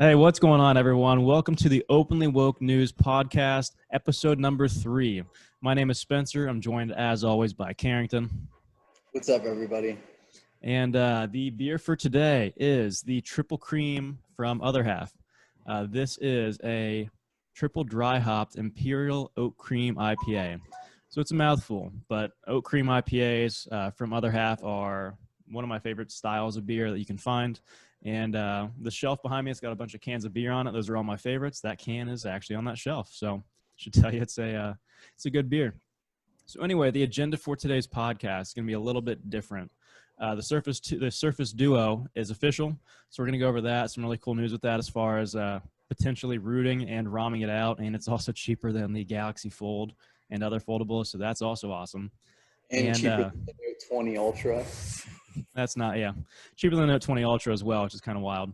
Hey, what's going on, everyone? Welcome to the Openly Woke News Podcast, episode number 3. My name is Spencer. I'm joined, as always, by Carrington. What's up, everybody? And the beer for today is the Triple Cream from Other Half. This is a triple dry hopped Imperial Oat Cream IPA. So it's a mouthful, but oat cream IPAs from Other Half are one of my favorite styles of beer that you can find. And the shelf behind me, it's got a bunch of cans of beer on it. Those are all my favorites. That can is actually on that shelf. So I should tell you it's a good beer. So anyway, the agenda for today's podcast is going to be a little bit different. The Surface Duo is official. So we're going to go over that. Some really cool news with that as far as potentially rooting and ROMing it out. And it's also cheaper than the Galaxy Fold and other foldables. So that's also awesome. And cheaper than the Note 20 Ultra. That's not, cheaper than the Note 20 Ultra as well, which is kind of wild.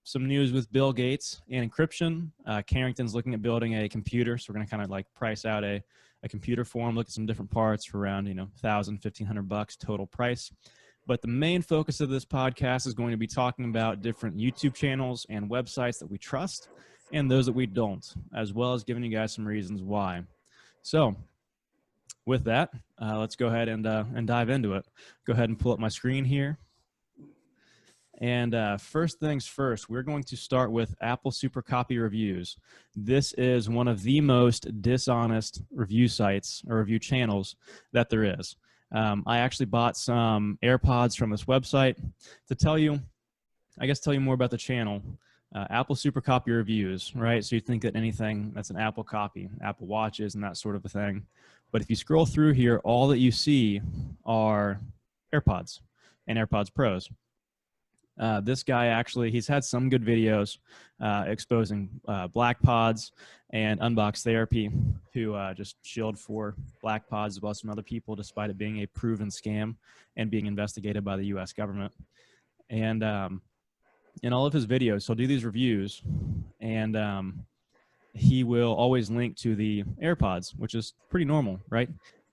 Some news with Bill Gates and encryption. Carrington's looking at building a computer, so we're going to kind of like price out a computer for him, look at some different parts for around, $1,000, $1,500 total price. But the main focus of this podcast is going to be talking about different YouTube channels and websites that we trust and those that we don't, as well as giving you guys some reasons why. So with that, let's go ahead and dive into it. Go ahead and pull up my screen here. And first things first, we're going to start with Apple Super Copy Reviews. This is one of the most dishonest review sites or review channels that there is. I actually bought some AirPods from this website to tell you more about the channel. Apple Super Copy Reviews, right? So you think that anything that's an Apple copy, Apple Watches and that sort of a thing. But if you scroll through here, all that you see are AirPods and AirPods Pros. This guy actually, he's had some good videos exposing black pods and unbox therapy, who just shilled for black pods as well as some other people, despite it being a proven scam and being investigated by the U.S. government. And in all of his videos, he'll do these reviews, and he will always link to the AirPods, which is pretty normal, right?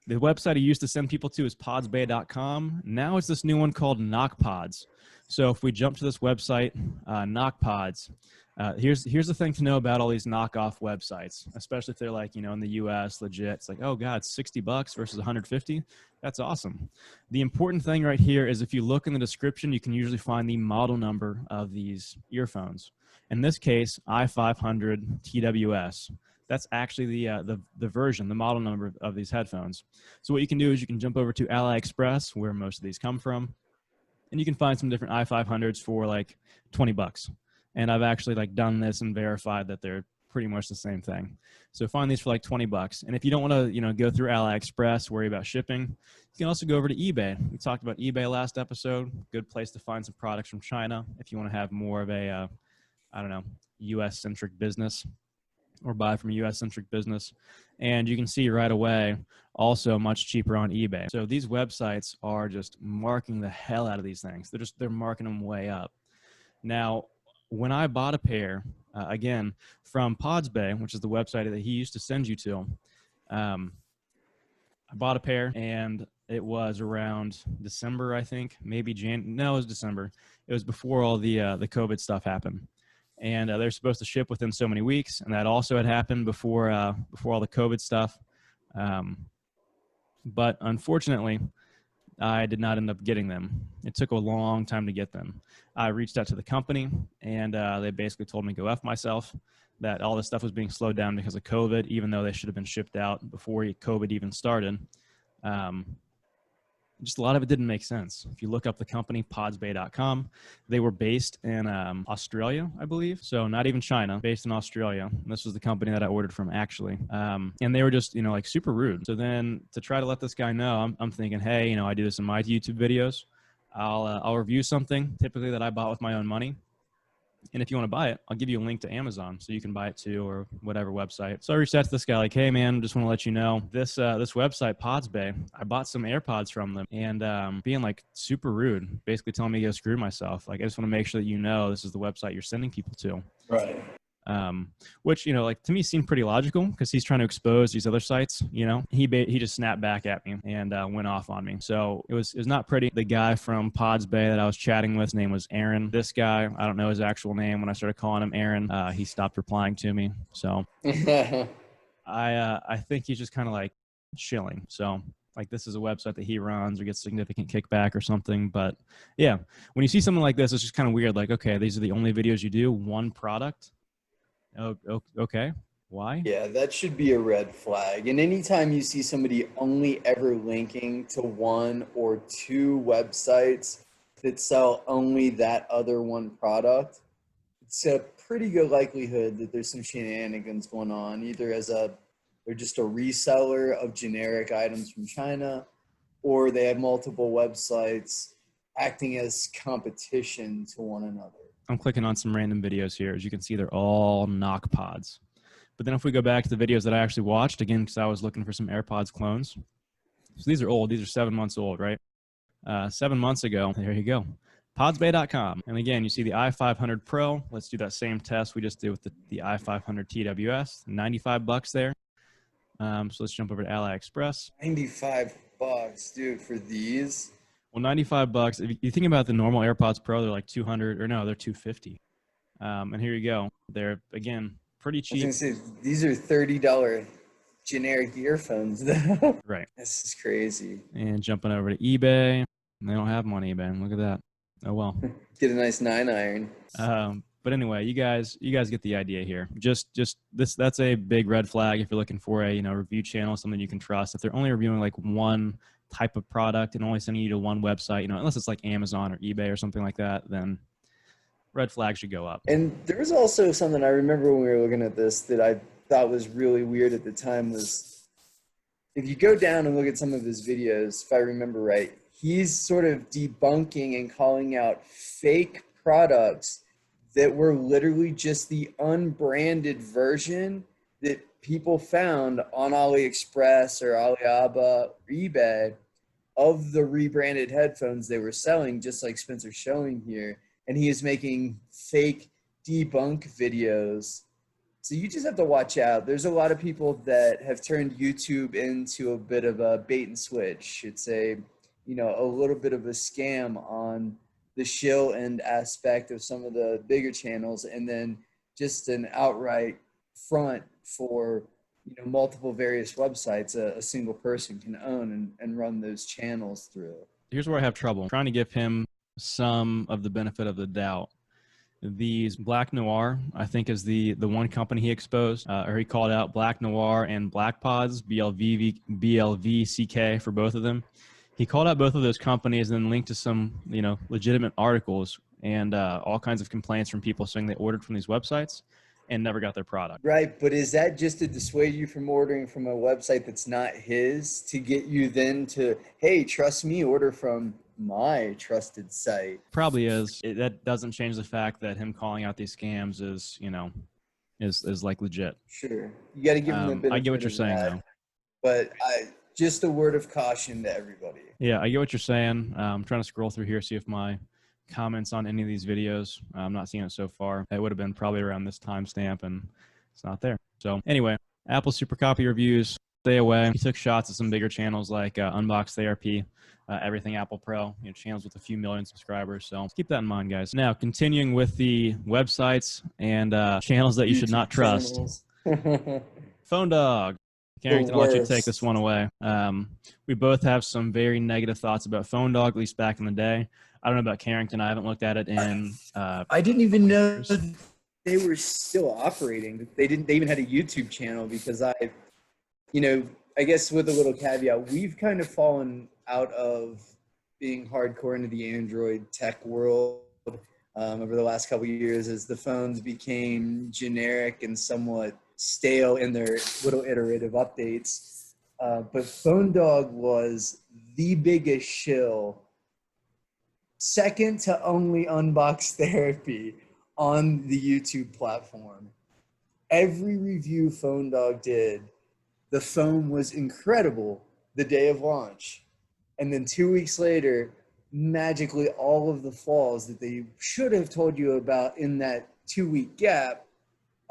The website he used to send people to is podsbay.com. Now it's this new one called KnockPods. So if we jump to this website, KnockPods, here's the thing to know about all these knockoff websites, especially if they're like, in the US, legit. It's like, oh God, $60 versus 150. That's awesome. The important thing right here is if you look in the description, you can usually find the model number of these earphones. In this case, i500 TWS. That's actually the version, the model number of these headphones. So what you can do is you can jump over to AliExpress, where most of these come from, and you can find some different i500s for like $20. And I've actually done this and verified that they're pretty much the same thing. So find these for like $20. And if you don't want to, go through AliExpress, worry about shipping, you can also go over to eBay. We talked about eBay last episode. Good place to find some products from China if you want to have more of a, US-centric business, or buy from a US-centric business. And you can see right away, also much cheaper on eBay. So these websites are just marking the hell out of these things. They're marking them way up. Now, when I bought a pair, again, from Podsbay, which is the website that he used to send you to, I bought a pair, and it was around December, I think, maybe No, it was December. It was before all the COVID stuff happened. And they're supposed to ship within so many weeks, and that also had happened before all the COVID stuff. But unfortunately, I did not end up getting them. It took a long time to get them. I reached out to the company, and they basically told me to go F myself, that all this stuff was being slowed down because of COVID, even though they should have been shipped out before COVID even started. Just a lot of it didn't make sense. If you look up the company, podsbay.com, they were based in Australia, I believe. So not even China, based in Australia. And this was the company that I ordered from, actually. And they were just, super rude. So then to try to let this guy know, I'm thinking, hey, I do this in my YouTube videos. I'll review something, typically that I bought with my own money. And if you want to buy it, I'll give you a link to Amazon so you can buy it too, or whatever website. So I reached out to this guy like, hey man, just want to let you know this website, Podsbay, I bought some AirPods from them, and being like super rude, basically telling me to go screw myself. Like, I just want to make sure that this is the website you're sending people to. Right. Which, like to me seemed pretty logical because he's trying to expose these other sites. He just snapped back at me and went off on me. So it was not pretty. The guy from Pods Bay that I was chatting with, his name was Aaron. This guy, I don't know his actual name. When I started calling him Aaron, he stopped replying to me. So I think he's just kind of like chilling. So like this is a website that he runs or gets significant kickback or something. But yeah, when you see something like this, it's just kind of weird. Like, okay, these are the only videos you do, one product. Oh, okay. Why? Yeah, that should be a red flag. And anytime you see somebody only ever linking to one or two websites that sell only that other one product, it's a pretty good likelihood that there's some shenanigans going on, either they're just a reseller of generic items from China, or they have multiple websites acting as competition to one another. I'm clicking on some random videos here. As you can see, they're all knock pods. But then if we go back to the videos that I actually watched, again, because I was looking for some AirPods clones. So these are old. These are 7 months old, right? 7 months ago. There you go. Podsbay.com. And again, you see the i500 Pro. Let's do that same test we just did with the i500 TWS. $95 there. So let's jump over to AliExpress. $95, dude, for these. Well, $95. If you think about the normal AirPods Pro, they're like 200, or no, they're 250. And here you go. They're again pretty cheap. I was gonna say these are $30 generic earphones, though. Right. This is crazy. And jumping over to eBay. They don't have them on eBay. Look at that. Oh well. Get a nice 9-iron. But anyway, you guys get the idea here. Just that's a big red flag if you're looking for a review channel, something you can trust. If they're only reviewing like one type of product and only sending you to one website, unless it's like Amazon or eBay or something like that, then red flag should go up. And there was also something I remember when we were looking at this that I thought was really weird at the time was if you go down and look at some of his videos, if I remember right, he's sort of debunking and calling out fake products that were literally just the unbranded version that people found on AliExpress or Alibaba or eBay of the rebranded headphones they were selling, just like Spencer's showing here. And he is making fake debunk videos. So you just have to watch out. There's a lot of people that have turned YouTube into a bit of a bait and switch. It's a little bit of a scam on the shill end aspect of some of the bigger channels, and then just an outright front for multiple various websites a single person can own and run those channels through. Here's where I have trouble. I'm trying to give him some of the benefit of the doubt. These Black Noir, I think, is the one company he exposed, or he called out Black Noir and Black Pods, BLVCK for both of them. He called out both of those companies and then linked to some, legitimate articles and all kinds of complaints from people saying they ordered from these websites and never got their product. Right, but is that just to dissuade you from ordering from a website that's not his, to get you then to, hey, trust me, order from my trusted site? Probably is. That doesn't change the fact that him calling out these scams is, is like legit. Sure, you got to give him the benefit. I get what you're saying, though. But just a word of caution to everybody. Yeah, I get what you're saying. I'm trying to scroll through here, see if my comments on any of these videos. I'm not seeing it so far. It would have been probably around this timestamp, and it's not there. So anyway, Apple Super Copy reviews, stay away. He took shots at some bigger channels like Unbox Therapy, Everything Apple Pro, channels with a few million subscribers. So keep that in mind, guys. Now, continuing with the websites and channels that you should not trust. Phone Dog. Carrington, I'll let you take this one away. We both have some very negative thoughts about Phone Dog, at least back in the day. I don't know about Carrington. I haven't looked at it in I didn't even know they were still operating. They even had a YouTube channel because I guess with a little caveat, we've kind of fallen out of being hardcore into the Android tech world over the last couple of years as the phones became generic and somewhat stale in their little iterative updates. But Phone Dog was the biggest shill, second to only Unbox Therapy on the YouTube platform. Every review Phone Dog did, the phone was incredible the day of launch. And then 2 weeks later, magically all of the flaws that they should have told you about in that 2-week gap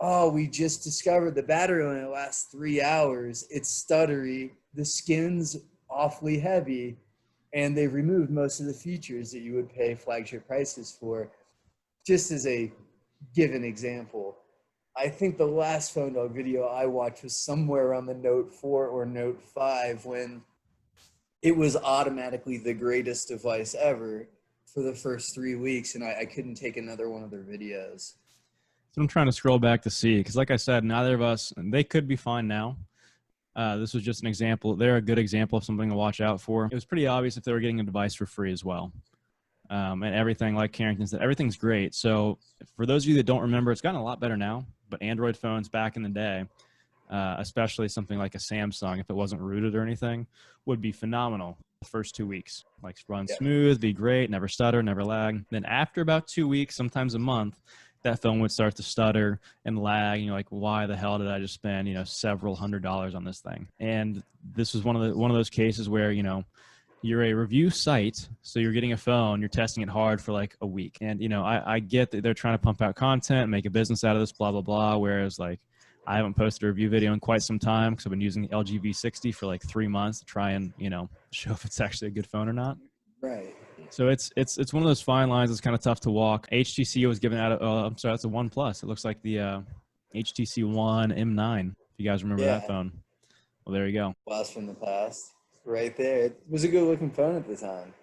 oh, we just discovered the battery only lasts 3 hours. It's stuttery. The skin's awfully heavy. And they've removed most of the features that you would pay flagship prices for. Just as a given example, I think the last Phone Dog video I watched was somewhere around the Note 4 or Note 5 when it was automatically the greatest device ever for the first 3 weeks, and I couldn't take another one of their videos. So I'm trying to scroll back to see, because like I said, neither of us, they could be fine now. This was just an example. They're a good example of something to watch out for. It was pretty obvious if they were getting a device for free as well. And everything, like Carrington said, everything's great. So for those of you that don't remember, it's gotten a lot better now. But Android phones back in the day, especially something like a Samsung, if it wasn't rooted or anything, would be phenomenal the first 2 weeks. Like run smooth, be great, never stutter, never lag. Then after about 2 weeks, sometimes a month, that phone would start to stutter and lag. And you're like, why the hell did I just spend, several $100s on this thing? And this was one of those cases where, you're a review site, so you're getting a phone, you're testing it hard for like a week. And, I get that they're trying to pump out content, make a business out of this, blah, blah, blah. Whereas like I haven't posted a review video in quite some time because I've been using the LG V60 for like 3 months to try and, show if it's actually a good phone or not. Right. So it's one of those fine lines. It's kind of tough to walk. HTC was given out. I'm sorry, that's a OnePlus. It looks like the HTC One M9. If you guys remember that phone. Well, there you go. Blast from the past. Right there. It was a good looking phone at the time.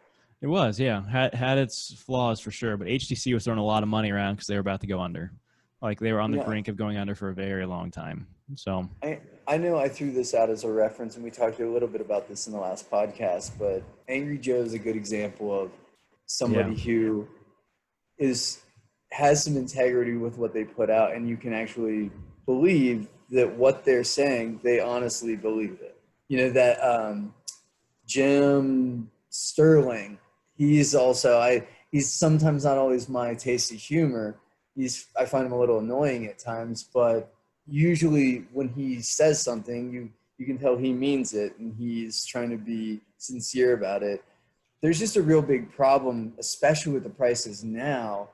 It was, yeah. Had its flaws for sure, but HTC was throwing a lot of money around because they were about to go under. Like they were on the brink of going under for a very long time. So I know I threw this out as a reference, and we talked a little bit about this in the last podcast, but Angry Joe is a good example of somebody who has some integrity with what they put out, and you can actually believe that what they're saying, they honestly believe it. That Jim Sterling, he's sometimes not always my taste of humor. I find him a little annoying at times, but usually when he says something, you can tell he means it and he's trying to be sincere about it. There's just a real big problem, especially with the prices now.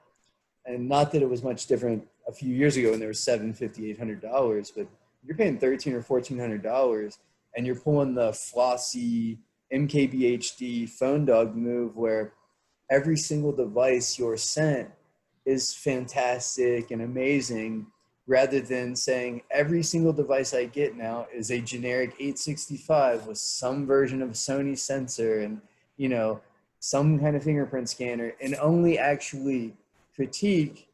And not that it was much different a few years ago when they were $750, $800, but you're paying $1,300 or $1,400 and you're pulling the flossy MKBHD phone dog move where every single device you're sent is fantastic and amazing, rather than saying every single device I get now is a generic 865 with some version of a Sony sensor and, some kind of fingerprint scanner, and only actually critique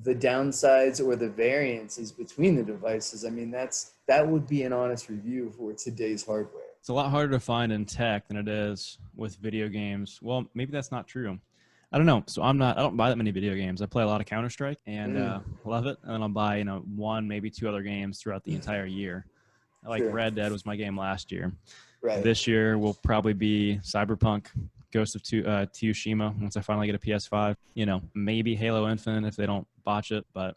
the downsides or the variances between the devices. I mean, that would be an honest review for today's hardware. It's a lot harder to find in tech than it is with video games. Well, maybe that's not true. I don't know. So I don't buy that many video games. I play a lot of Counter-Strike and love it. And then I'll buy, one, maybe two other games throughout the entire year. Like Red Dead was my game last year. Right. This year will probably be Cyberpunk, Ghost of Tsushima once I finally get a PS5. Maybe Halo Infinite if they don't botch it. But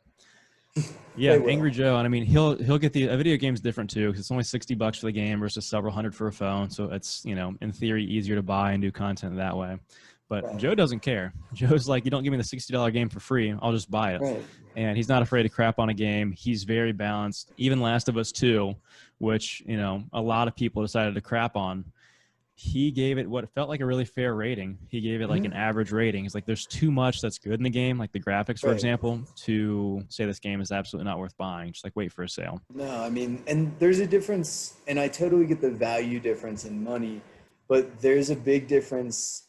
yeah, Angry Joe, and I mean he'll get a video game's different too because it's only $60 for the game versus several hundred for a phone. So it's in theory easier to buy and do content that way. But Joe doesn't care. Joe's like, you don't give me the $60 game for free, I'll just buy it. Right. And he's not afraid to crap on a game. He's very balanced. Even Last of Us 2, which, a lot of people decided to crap on, he gave it what felt like a really fair rating. He gave it like an average rating. It's like there's too much that's good in the game, like the graphics, for example, to say this game is absolutely not worth buying. Just like wait for a sale. No, I mean, and there's a difference, and I totally get the value difference in money, but there's a big difference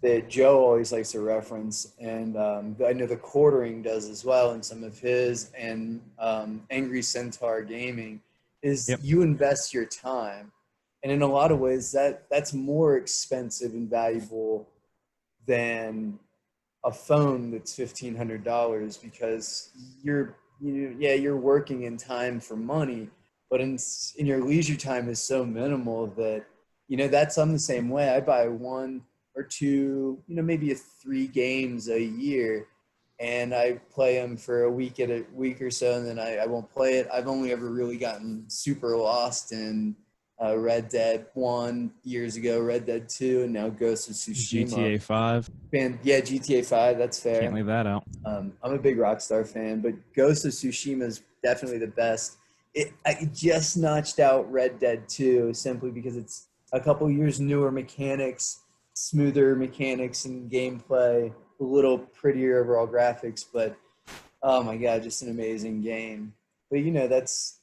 that Joe always likes to reference, and I know the Quartering does as well in some of his, and Angry Centaur Gaming, is you invest your time. And in a lot of ways, that's more expensive and valuable than a phone that's $1,500 because you're working in time for money, but in your leisure time is so minimal that I'm the same way. I buy one or two, maybe 3 games a year, and I play them for a week or so, and then I won't play it. I've only ever really gotten super lost in Red Dead 1 years ago, Red Dead 2, and now Ghost of Tsushima. GTA 5. GTA 5, that's fair. Can't leave that out. I'm a big Rockstar fan, but Ghost of Tsushima is definitely the best. I just notched out Red Dead 2 simply because it's a couple years newer mechanics, smoother mechanics and gameplay, a little prettier overall graphics, but oh my God, just an amazing game. But you know, that's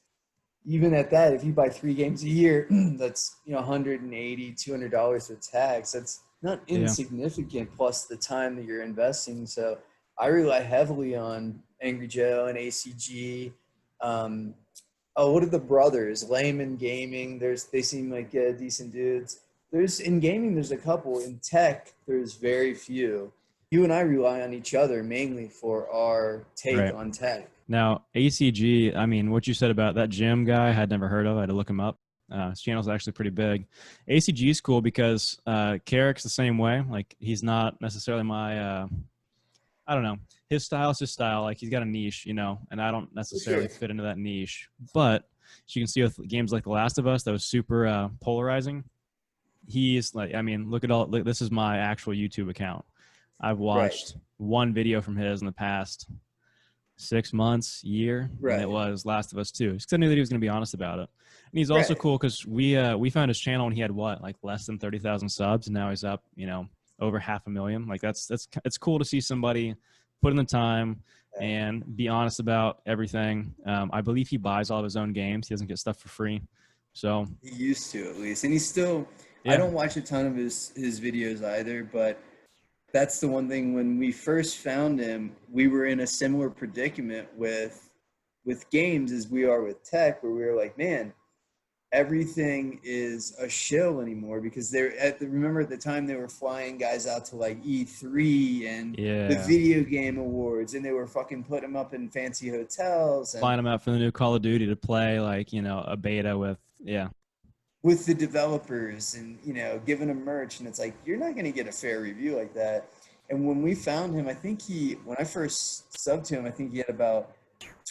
even at that, if you buy 3 games a year, that's, you know, $180, $200 with tax. That's not Yeah. insignificant, plus the time that you're investing. So I rely heavily on Angry Joe and ACG. What are the brothers? Layman Gaming. They seem like decent dudes. There's in gaming, there's a couple. In tech, there's very few. You and I rely on each other mainly for our take Right. on tech. Now, ACG, I mean, what you said about that Jim guy, I had never heard of. I had to look him up. His channel's actually pretty big. ACG is cool because Carrick's the same way. Like, he's not necessarily my, I don't know. His style is his style. Like, he's got a niche, you know, and I don't necessarily fit into that niche. But as you can see with games like The Last of Us, that was super polarizing. He's like, I mean, look, this is my actual YouTube account. I've watched one video from his in the past 6 months, year, and it was Last of Us 2. Because I knew that he was going to be honest about it. And he's also cool because we found his channel when he had like less than 30,000 subs, and now he's up, you know, over 500,000. Like it's cool to see somebody put in the time and be honest about everything. I believe he buys all of his own games. He doesn't get stuff for free. So he used to, at least, and he's still. I don't watch a ton of his videos either, but that's the one thing. When we first found him, we were in a similar predicament with games as we are with tech, where we were like, man, everything is a shill anymore, because remember at the time they were flying guys out to like E3 and the video game awards, and they were fucking putting them up in fancy hotels and flying them out for the new Call of Duty to play, like, you know, a beta with the developers, and, you know, giving them merch. And it's like, you're not going to get a fair review like that. And when we found him, I think when I first subbed to him, I think he had about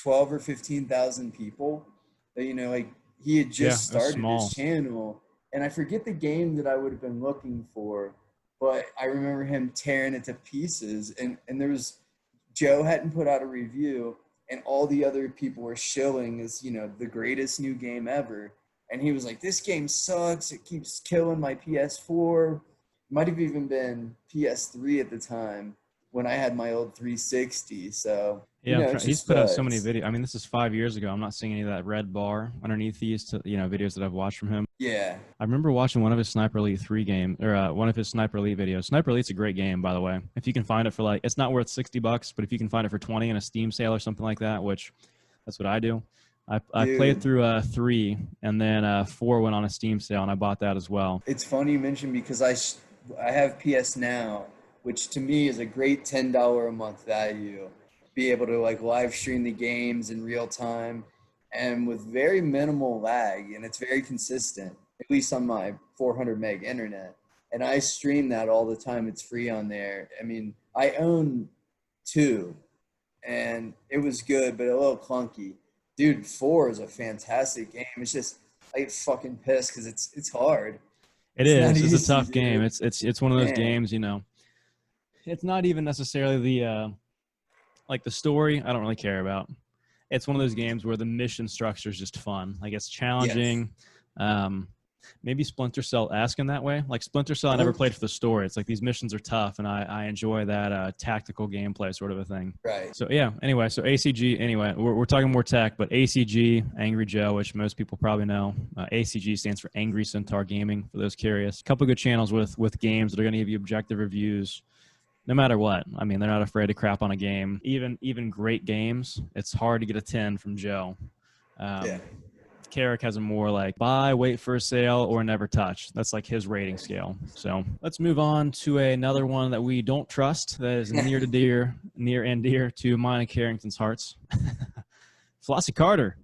12 or 15,000 people. You know, like, he had just started his channel, and I forget the game that I would have been looking for, but I remember him tearing it to pieces. And there was, Joe hadn't put out a review, and all the other people were shilling as, you know, the greatest new game ever. And he was like, this game sucks. It keeps killing my PS4. Might have even been PS3 at the time when I had my old 360. So, yeah, you know, he's put out so many videos. I mean, this is 5 years ago. I'm not seeing any of that red bar underneath these, you know, videos that I've watched from him. Yeah. I remember watching one of his Sniper Elite 3 game, or one of his Sniper Elite videos. Sniper Elite's a great game, by the way. If you can find it for, like, it's not worth $60, but if you can find it for 20 in a Steam sale or something like that, which that's what I do. I played through 3, and then 4 went on a Steam sale, and I bought that as well. It's funny you mentioned, because I have PS Now, which to me is a great $10 a month value. Be able to, like, live stream the games in real time and with very minimal lag, and it's very consistent, at least on my 400 meg internet. And I stream that all the time. It's free on there. I mean, I own 2, and it was good, but a little clunky. Dude, 4 is a fantastic game. It's just, I get fucking pissed because it's hard. It's a tough game. It's one of those games, you know. It's not even necessarily the like the story I don't really care about. It's one of those games where the mission structure is just fun. Like, it's challenging. Maybe Splinter Cell-esque in that way. Like, Splinter Cell, I never played for the story. It's like these missions are tough, and I enjoy that tactical gameplay sort of a thing. Right. So, yeah, anyway, so ACG, anyway, we're talking more tech, but ACG, Angry Joe, which most people probably know. ACG stands for Angry Centaur Gaming, for those curious. A couple good channels with games that are going to give you objective reviews no matter what. I mean, they're not afraid to crap on a game. Even great games, it's hard to get a 10 from Joe. Carrick has a more like buy, wait for a sale, or never touch. That's like his rating scale. So let's move on to another one that we don't trust, that is near and dear to mine and Carrington's hearts. Flossy Caarter.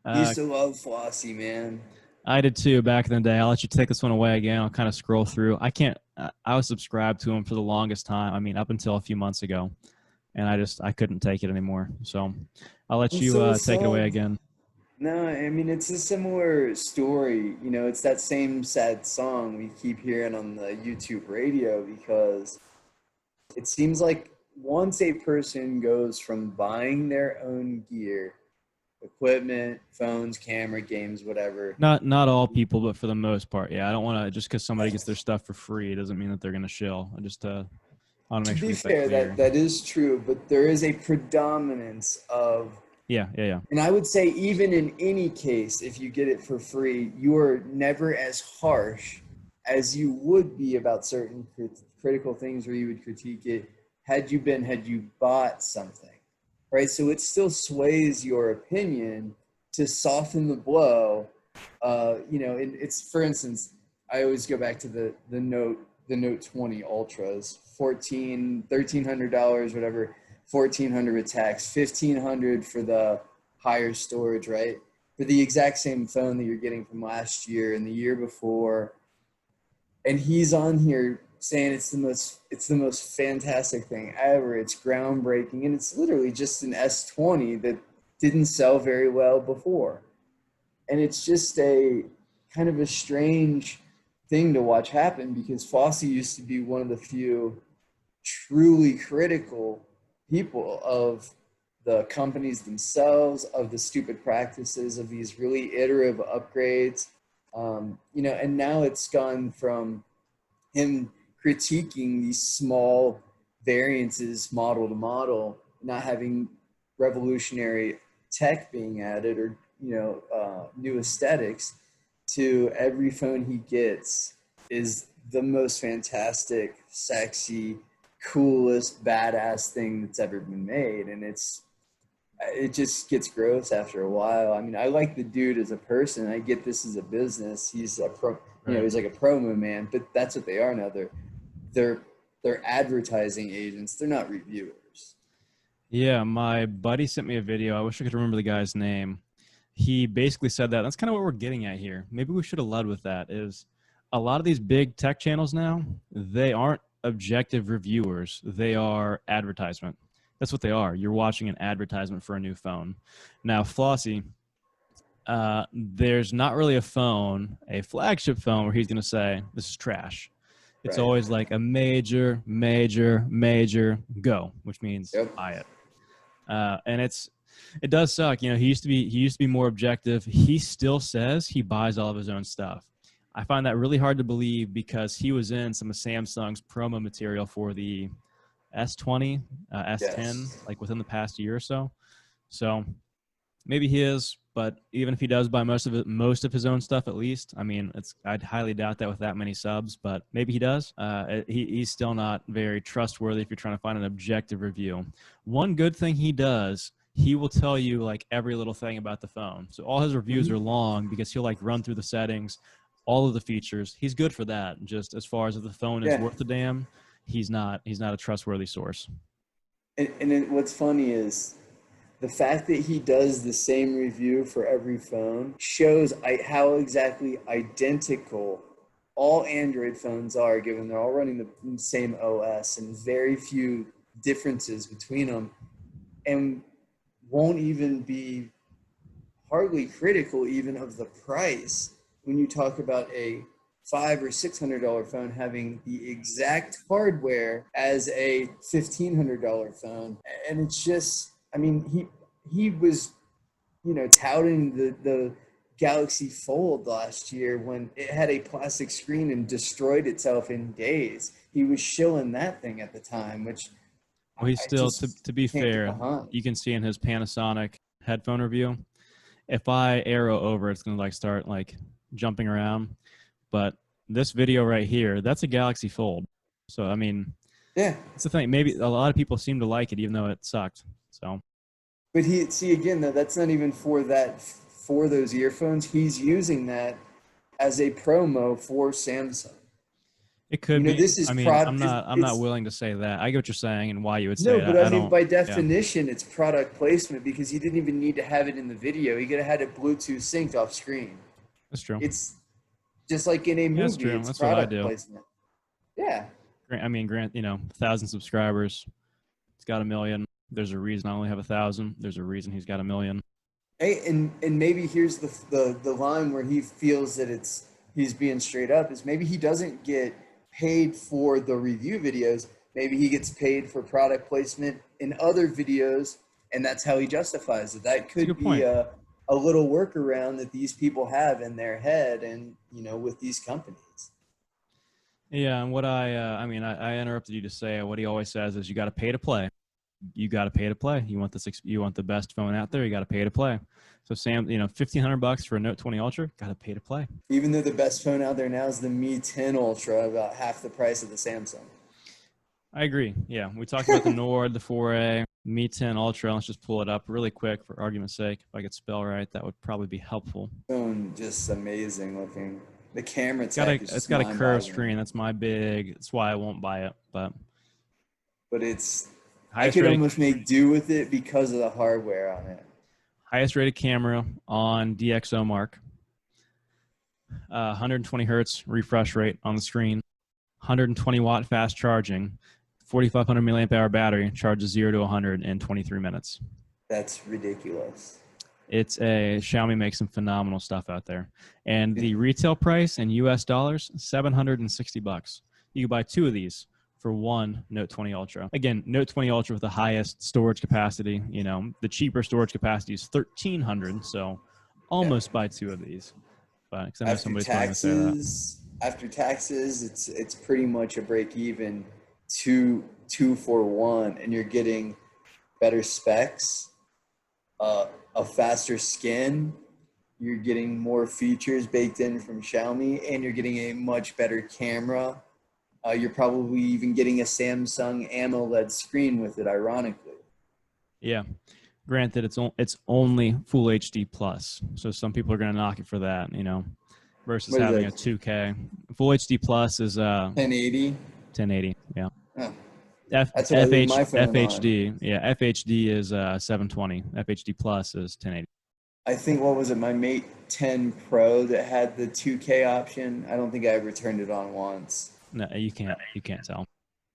Used to love Flossy, man. I did too back in the day. I'll let you take this one away again. I'll kind of scroll through. I was subscribed to him for the longest time. I mean, up until a few months ago, and I couldn't take it anymore. So I'll let you take it away again. No, I mean, it's a similar story. You know, it's that same sad song we keep hearing on the YouTube radio, because it seems like once a person goes from buying their own gear, equipment, phones, camera, games, whatever. Not all people, but for the most part, yeah. I don't want to, just because somebody gets their stuff for free, it doesn't mean that they're going to shill. I just want to To make sure we be get that fair, clear. that is true, but there is a predominance of, Yeah. and I would say even in any case, if you get it for free, you are never as harsh as you would be about certain critical things where you would critique it had you bought something, right? So it still sways your opinion to soften the blow. It's, for instance, I always go back to the Note 20 Ultras, $1,300, whatever, 1,400 with tax, 1,500 for the higher storage, right? For the exact same phone that you're getting from last year and the year before. And he's on here saying it's the most fantastic thing ever. It's groundbreaking, and it's literally just an S20 that didn't sell very well before. And it's just a kind of a strange thing to watch happen, because Flossy used to be one of the few truly critical people of the companies themselves, of the stupid practices of these really iterative upgrades. And now it's gone from him critiquing these small variances model to model, not having revolutionary tech being added or new aesthetics, to every phone he gets is the most fantastic, sexy, coolest, badass thing that's ever been made. And it just gets gross after a while. I mean, I like the dude as a person. I get this as a business. He's a pro, he's like a promo man, but that's what they are now. They're advertising agents. They're not reviewers. Yeah, my buddy sent me a video. I wish I could remember the guy's name. He basically said that. That's kind of what we're getting at here. Maybe we should have led with that. Is a lot of these big tech channels now, they aren't objective reviewers. They are advertisement. That's what they are. You're watching an advertisement for a new phone. Now, Flossy, there's not really a flagship phone, where he's going to say, this is trash. It's Right. always like a major go, which means buy it. And it does suck. He used to be more objective. He still says he buys all of his own stuff. I find that really hard to believe, because he was in some of Samsung's promo material for the S20, S10, like within the past year or so. So maybe he is, but even if he does buy most of his own stuff, at least, I mean, I'd highly doubt that with that many subs, but maybe he does. He's still not very trustworthy if you're trying to find an objective review. One good thing he does, he will tell you like every little thing about the phone. So all his reviews are long, because he'll like run through the settings, all of the features. He's good for that. Just as far as if the phone is worth a damn, he's not a trustworthy source. And what's funny is the fact that he does the same review for every phone shows how exactly identical all Android phones are, given they're all running the same OS and very few differences between them, and won't even be hardly critical even of the price when you talk about a $500 or $600 phone having the exact hardware as a $1,500 phone. And it's just, I mean, he was, touting the Galaxy Fold last year when it had a plastic screen and destroyed itself in days. He was shilling that thing at the time, which, well, he's still, to be fair, you can see in his Panasonic headphone review, if I arrow over, it's going to like start like jumping around. But this video right here, that's a Galaxy Fold. So, I mean, yeah, it's the thing. Maybe a lot of people seem to like it, even though it sucked. So, but again, though, that's not even for those earphones. He's using that as a promo for Samsung. It could be. This is, I mean, I'm not willing to say that. I get what you're saying and why you would say that. No, but I mean, by definition, it's product placement, because you didn't even need to have it in the video. You could have had it Bluetooth synced off screen. That's true. It's just like in a movie. That's true. It's That's product what I do. placement. Yeah. I mean, 1,000 subscribers. It's got 1 million. There's a reason I only have 1,000. There's a reason he's got 1 million. Hey, and maybe here's the line where he feels that he's being straight up, is maybe he doesn't get paid for the review videos, Maybe he gets paid for product placement in other videos, and that's how he justifies it. That could be a little workaround that these people have in their head, and with these companies. Yeah, and what I mean, I interrupted you to say what he always says is you got to pay to play. You got to pay to play. You want the best phone out there. You got to pay to play. So Sam, $1,500 for a Note 20 Ultra, got to pay to play. Even though the best phone out there now is the Mi 10 Ultra, about half the price of the Samsung. I agree. Yeah, we talked about the Nord, the 4A, Mi 10 Ultra. Let's just pull it up really quick for argument's sake. If I could spell right, that would probably be helpful. Phone just amazing looking. The camera tech it's got a curved screen. That's why I won't buy it. But I could almost make do with it because of the hardware on it. Highest rated camera on DxOMark. 120 hertz refresh rate on the screen. 120 watt fast charging. 4,500 milliamp hour battery. Charges 0 to 100 in 23 minutes. That's ridiculous. Xiaomi makes some phenomenal stuff out there. And the retail price in US dollars, $760. You can buy 2 of these for one Note 20 Ultra. Again, Note 20 Ultra with the highest storage capacity. The cheaper storage capacity is 1,300, so almost buy 2 of these. But I know somebody's trying to say that. After taxes, it's pretty much a break even, two for one, and you're getting better specs, a faster skin, you're getting more features baked in from Xiaomi, and you're getting a much better camera. You're probably even getting a Samsung AMOLED screen with it, ironically. Yeah. Granted, it's only Full HD plus, so some people are going to knock it for that, versus having a 2K. Full HD plus is 1080. 1080, yeah. Oh. That's what I leave my phone FHD, on. yeah, FHD is 720. FHD plus is 1080. I think, what was it, my Mate 10 Pro that had the 2K option? I don't think I ever turned it on once. No, you can't tell.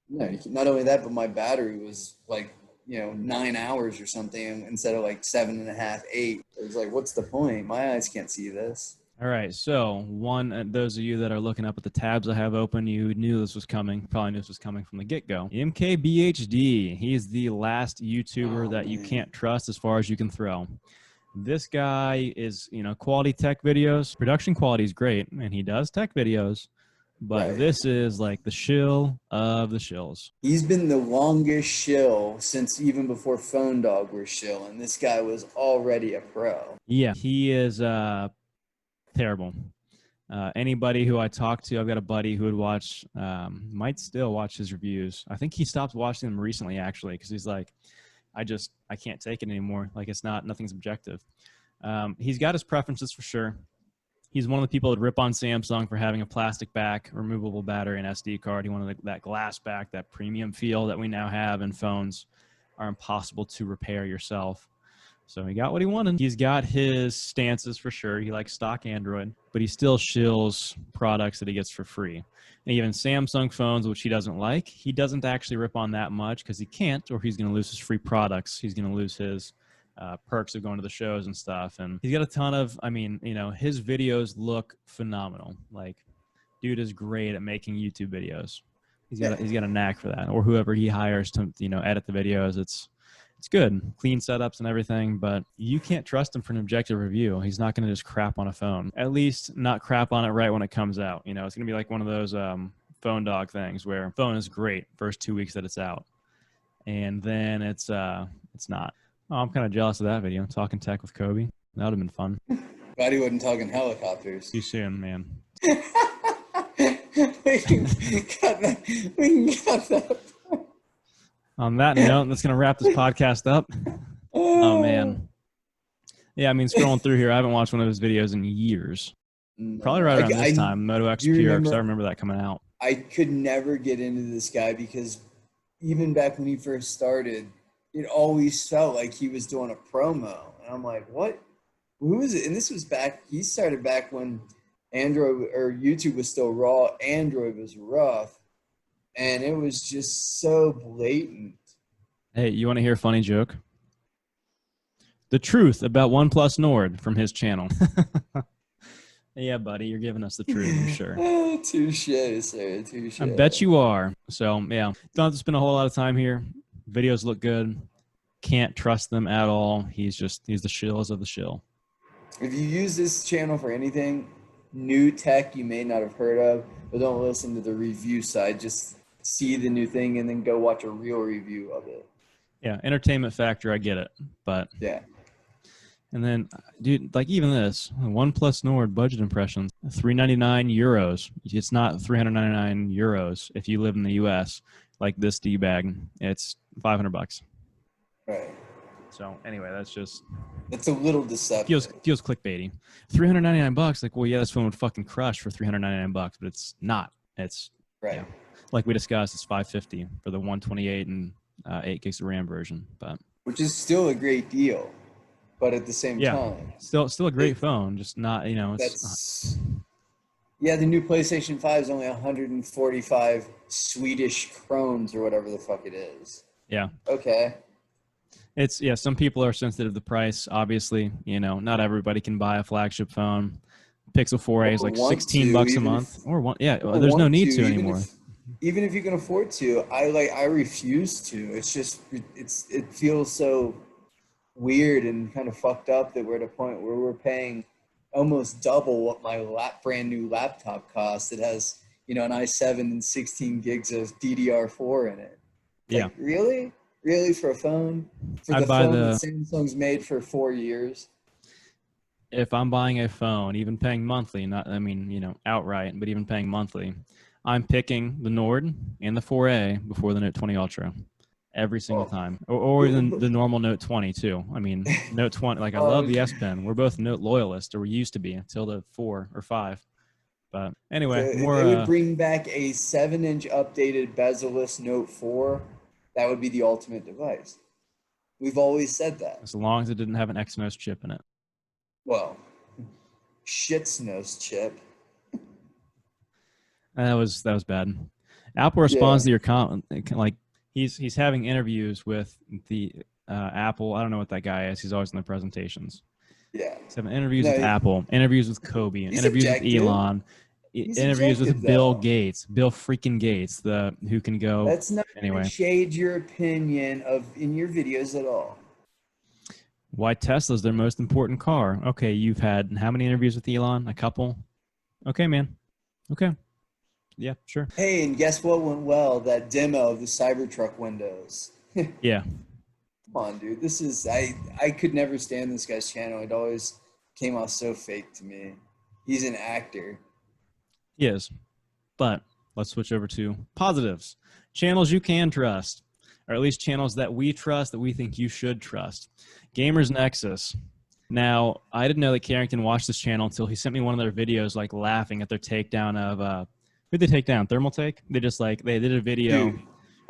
No, not only that, but my battery was 9 hours or something instead of 7.5, 8. It was what's the point? My eyes can't see this. All right, so those of you that are looking up at the tabs I have open, you knew this was coming. Probably knew this was coming from the get-go. MKBHD, he's the last YouTuber that you can't trust as far as you can throw. This guy is, quality tech videos. Production quality is great, and he does tech videos. But This is the shill of the shills. He's been the longest shill since even before Phone Dog were shill, and this guy was already a pro. Yeah, he is terrible. Anybody who I talk to, I've got a buddy who would watch, might still watch his reviews. I think he stopped watching them recently, actually, because he's like, I can't take it anymore. Nothing's objective. He's got his preferences for sure. He's one of the people that rip on Samsung for having a plastic back, removable battery, and SD card. He wanted that glass back, that premium feel that we now have in phones are impossible to repair yourself. So he got what he wanted. He's got his stances for sure. He likes stock Android, but he still shills products that he gets for free. And even Samsung phones, which he doesn't like, he doesn't actually rip on that much because he can't, or he's going to lose his free products. He's going to lose his perks of going to the shows and stuff. And he's got a ton of, his videos look phenomenal. Dude is great at making YouTube videos. He's got a knack for that. Or whoever he hires to, edit the videos. It's good, clean setups and everything, but you can't trust him for an objective review. He's not going to just crap on a phone. At least not crap on it right when it comes out. It's going to be like one of those Phone Dog things where phone is great first 2 weeks that it's out, and then it's not. Oh, I'm kind of jealous of that video. Talking tech with Kobe. That would have been fun. Glad he wasn't talking helicopters. Too soon, man. We can cut that. On that note, that's going to wrap this podcast up. Oh, man. Yeah, scrolling through here, I haven't watched one of his videos in years. Probably right around this time, Moto X Pure, because I remember that coming out. I could never get into this guy because even back when he first started, it always felt like he was doing a promo. And I'm like, what? Who is it? And this was he started back when Android or YouTube was still raw. Android was rough. And it was just so blatant. Hey, you want to hear a funny joke? The truth about OnePlus Nord from his channel. Yeah, buddy, you're giving us the truth, I'm sure. Touche, sir. Touche. I bet you are. So yeah, don't have to spend a whole lot of time here. Videos look good. Can't trust them at all. He's the shills of the shill. If you use this channel for anything, new tech you may not have heard of, but don't listen to the review side. Just see the new thing and then go watch a real review of it. Yeah, entertainment factor, I get it. But yeah. And then, dude, like even this, OnePlus Nord budget impressions, 399 euros. It's not 399 euros if you live in the US, like this D-bag. It's $500. Right. So anyway, it's a little deceptive. Feels clickbaity. $399. Like, well, yeah, this phone would fucking crush for $399, but it's not. It's right. Yeah, like we discussed, it's $550 for the 128 and 8 gigs of RAM version, but which is still a great deal. But at the same time, still a great phone, just not, it's yeah, the new PlayStation 5 is only 145 Swedish krones or whatever the fuck it is. Yeah. Okay. Some people are sensitive to price, obviously. Not everybody can buy a flagship phone. Pixel 4a is like $16 a month. There's no need to anymore. Even if you can afford to, I refuse to. It's just it feels so weird and kind of fucked up that we're at a point where we're paying almost double what my brand new laptop costs. It has an i7 and 16 gigs of DDR4 in it. Yeah. Like, really for a phone? For the phone that Samsung's made for 4 years? If I'm buying a phone, even paying monthly, outright, but even paying monthly, I'm picking the Nord and the 4A before the Note 20 Ultra. Every single time, or the normal Note 20 too. I mean, Note 20. Like I love the S Pen. We're both Note loyalists, or we used to be until the 4 or 5. But anyway, if they would bring back a 7-inch updated bezel-less Note 4, that would be the ultimate device. We've always said that. As long as it didn't have an Exynos chip in it. Well, shitsnos chip. That was bad. Apple responds to your comment like. He's having interviews with the Apple. I don't know what that guy is. He's always in the presentations. Yeah. He's having interviews with Apple, interviews with Kobe, interviews objective. with Elon, interviews with Bill Gates, Bill freaking Gates, who can go. That's not going to shade your opinion in your videos at all. Why Tesla's their most important car. Okay, you've had how many interviews with Elon? A couple? Okay, man. Okay. Yeah, sure. Hey, and guess what went well? That demo of the Cybertruck windows. Yeah. Come on, dude. This is I could never stand this guy's channel. It always came off so fake to me. He's an actor. He is. But let's switch over to positives. Channels you can trust, or at least channels that we trust, that we think you should trust. Gamers Nexus. Now, I didn't know that Carrington watched this channel until he sent me one of their videos, like laughing at their takedown of who'd they take down? Thermaltake? They did a video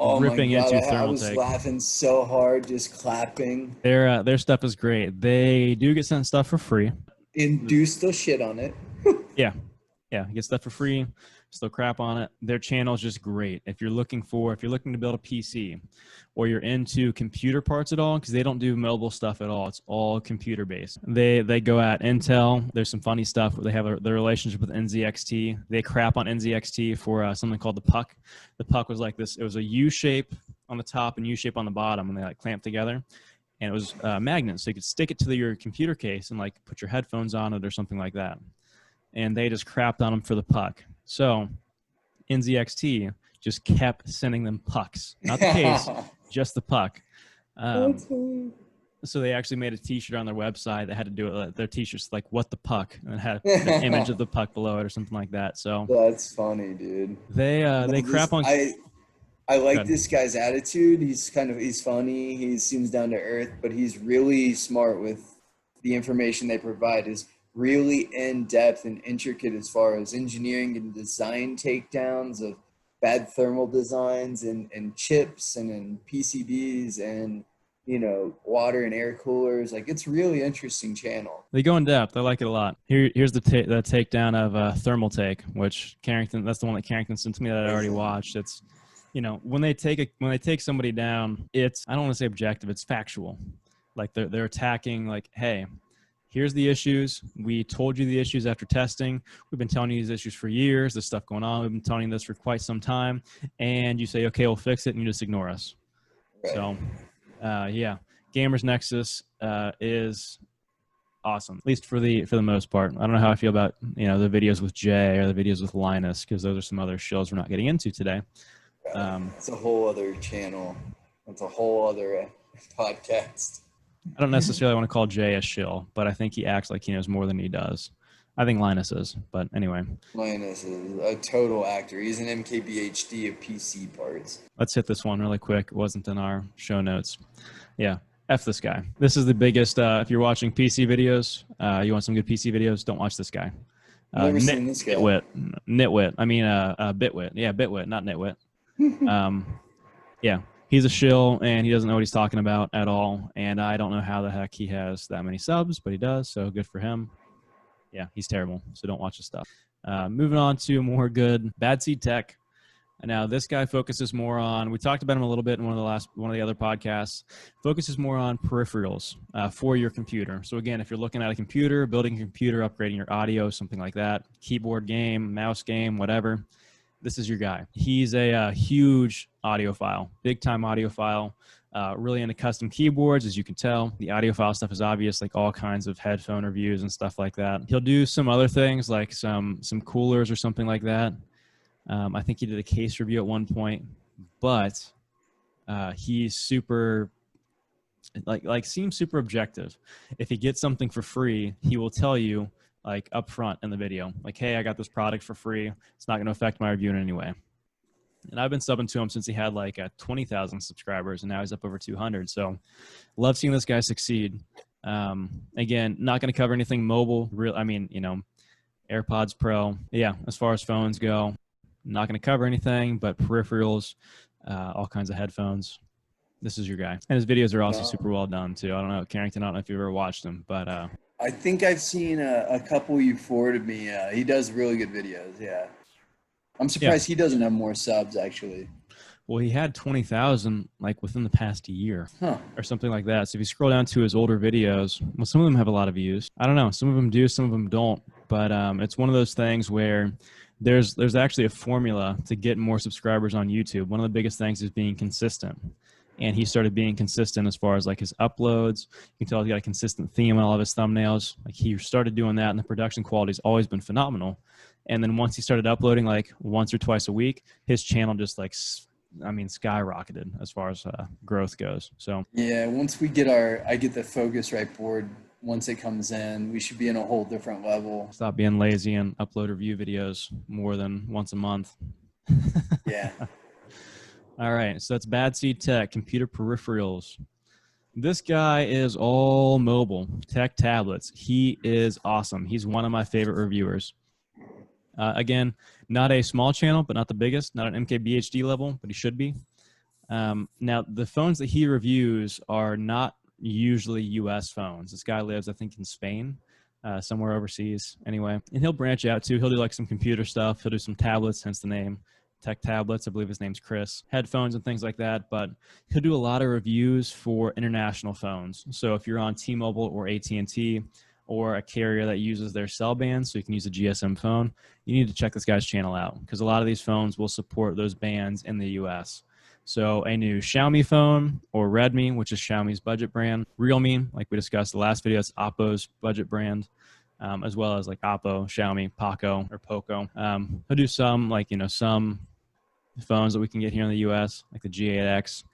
ripping into Thermaltake. I was laughing so hard, just clapping. Their stuff is great. They do get sent stuff for free. And do still shit on it. Yeah, get stuff for free. Still crap on it. Their channel is just great. If you're looking to build a PC, or you're into computer parts at all, because they don't do mobile stuff at all. It's all computer based. They go at Intel. There's some funny stuff. They have their relationship with NZXT. They crap on NZXT for something called the puck. The puck was like this. It was a U shape on the top and U shape on the bottom, and they like clamped together. And it was magnets, so you could stick it to your computer case and like put your headphones on it or something like that. And they just crapped on them for the puck. So NZXT just kept sending them pucks, not the case, just the puck. So they actually made a T-shirt on their website that had to do it. Their T-shirts like "What the puck" and had an image of the puck below it or something like that. So that's funny, dude. They crap on. I like this guy's attitude. He's funny. He seems down to earth, but he's really smart with the information they provide. Is really in depth and intricate as far as engineering and design takedowns of bad thermal designs and chips and in PCBs and water and air coolers. Like, it's really interesting channel. They go in depth. I like it a lot. Here's the takedown of Thermaltake, which Carrington. That's the one that Carrington sent to me that I already watched. It's when they take somebody down, it's, I don't want to say objective. It's factual. Like they're attacking like, hey, here's the issues. We told you the issues after testing. We've been telling you these issues for years. There's stuff going on. We've been telling you this for quite some time. And you say, okay, we'll fix it. And you just ignore us. Right. So, yeah, Gamers Nexus is awesome, at least for the most part. I don't know how I feel about, the videos with Jay or the videos with Linus, because those are some other shows we're not getting into today. It's a whole other channel. It's a whole other podcast. I don't necessarily want to call Jay a shill, but I think he acts like he knows more than he does. I think Linus is, but anyway. Linus is a total actor. He's an MKBHD of PC parts. Let's hit this one really quick. It wasn't in our show notes. Yeah, F this guy. This is the biggest, if you're watching PC videos, you want some good PC videos, don't watch this guy. Never seen this guy. Nitwit. I mean, Bitwit. Yeah, Bitwit, not Nitwit. Yeah. He's a shill, and he doesn't know what he's talking about at all. And I don't know how the heck he has that many subs, but he does, so good for him. Yeah, he's terrible, so don't watch his stuff. Moving on to more good BadSeed Tech. Now, this guy focuses more on, we talked about him a little bit in one of the other podcasts, focuses more on peripherals for your computer. So again, if you're looking at a computer, building a computer, upgrading your audio, something like that, keyboard game, mouse game, whatever, this is your guy. He's a huge audiophile, big-time audiophile, really into custom keyboards, as you can tell. The audiophile stuff is obvious, like all kinds of headphone reviews and stuff like that. He'll do some other things, like some coolers or something like that. I think he did a case review at one point, but he's super, seems super objective. If he gets something for free, he will tell you, like up front in the video, like, hey, I got this product for free. It's not going to affect my review in any way. And I've been subbing to him since he had like 20,000 subscribers, and now he's up over 200. So love seeing this guy succeed. Again, not going to cover anything mobile. AirPods Pro. Yeah, as far as phones go, not going to cover anything, but peripherals, all kinds of headphones. This is your guy. And his videos are also super well done too. I don't know, Carrington, I don't know if you've ever watched them, but I think I've seen a couple you forwarded me. He does really good videos, yeah. I'm surprised he doesn't have more subs, actually. Well, he had 20,000 like within the past year or something like that. So if you scroll down to his older videos, well, some of them have a lot of views. I don't know. Some of them do, some of them don't. But it's one of those things where there's actually a formula to get more subscribers on YouTube. One of the biggest things is being consistent. And he started being consistent as far as like his uploads. You can tell he got a consistent theme on all of his thumbnails. Like he started doing that, and the production quality's always been phenomenal. And then once he started uploading like once or twice a week, his channel just skyrocketed as far as growth goes. So yeah, once we get I get the Focusrite board. Once it comes in, we should be in a whole different level. Stop being lazy and upload review videos more than once a month. Yeah. All right, so that's BadSeed Tech, computer peripherals. This guy is all mobile, TechTablets. He is awesome. He's one of my favorite reviewers. Again, not a small channel, but not the biggest, not an MKBHD level, but he should be. Now, the phones that he reviews are not usually US phones. This guy lives, I think, in Spain, somewhere overseas anyway. And he'll branch out too. He'll do like some computer stuff. He'll do some tablets, hence the name. TechTablets, I believe his name's Chris, headphones and things like that, but he'll do a lot of reviews for international phones. So if you're on T-Mobile or AT&T or a carrier that uses their cell bands, so you can use a GSM phone, you need to check this guy's channel out because a lot of these phones will support those bands in the US. So a new Xiaomi phone or Redmi, which is Xiaomi's budget brand, Realme, like we discussed the last video, it's Oppo's budget brand. As well as like Oppo, Xiaomi, Poco, or Poco. He'll do some some phones that we can get here in the US, like the G8X.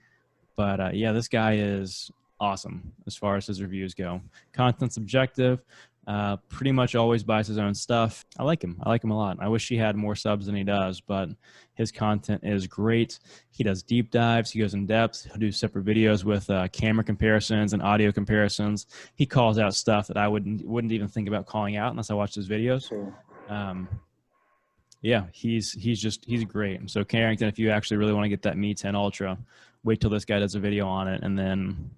But yeah, this guy is awesome as far as his reviews go. Content's objective, pretty much always buys his own stuff. I like him. I like him a lot. I wish he had more subs than he does, but his content is great. He does deep dives. He goes in depth. He'll do separate videos with camera comparisons and audio comparisons. He calls out stuff that I wouldn't even think about calling out unless I watched his videos. Sure. Yeah, he's great. So Carrington, if you actually really want to get that Mi 10 Ultra, wait till this guy does a video on it and then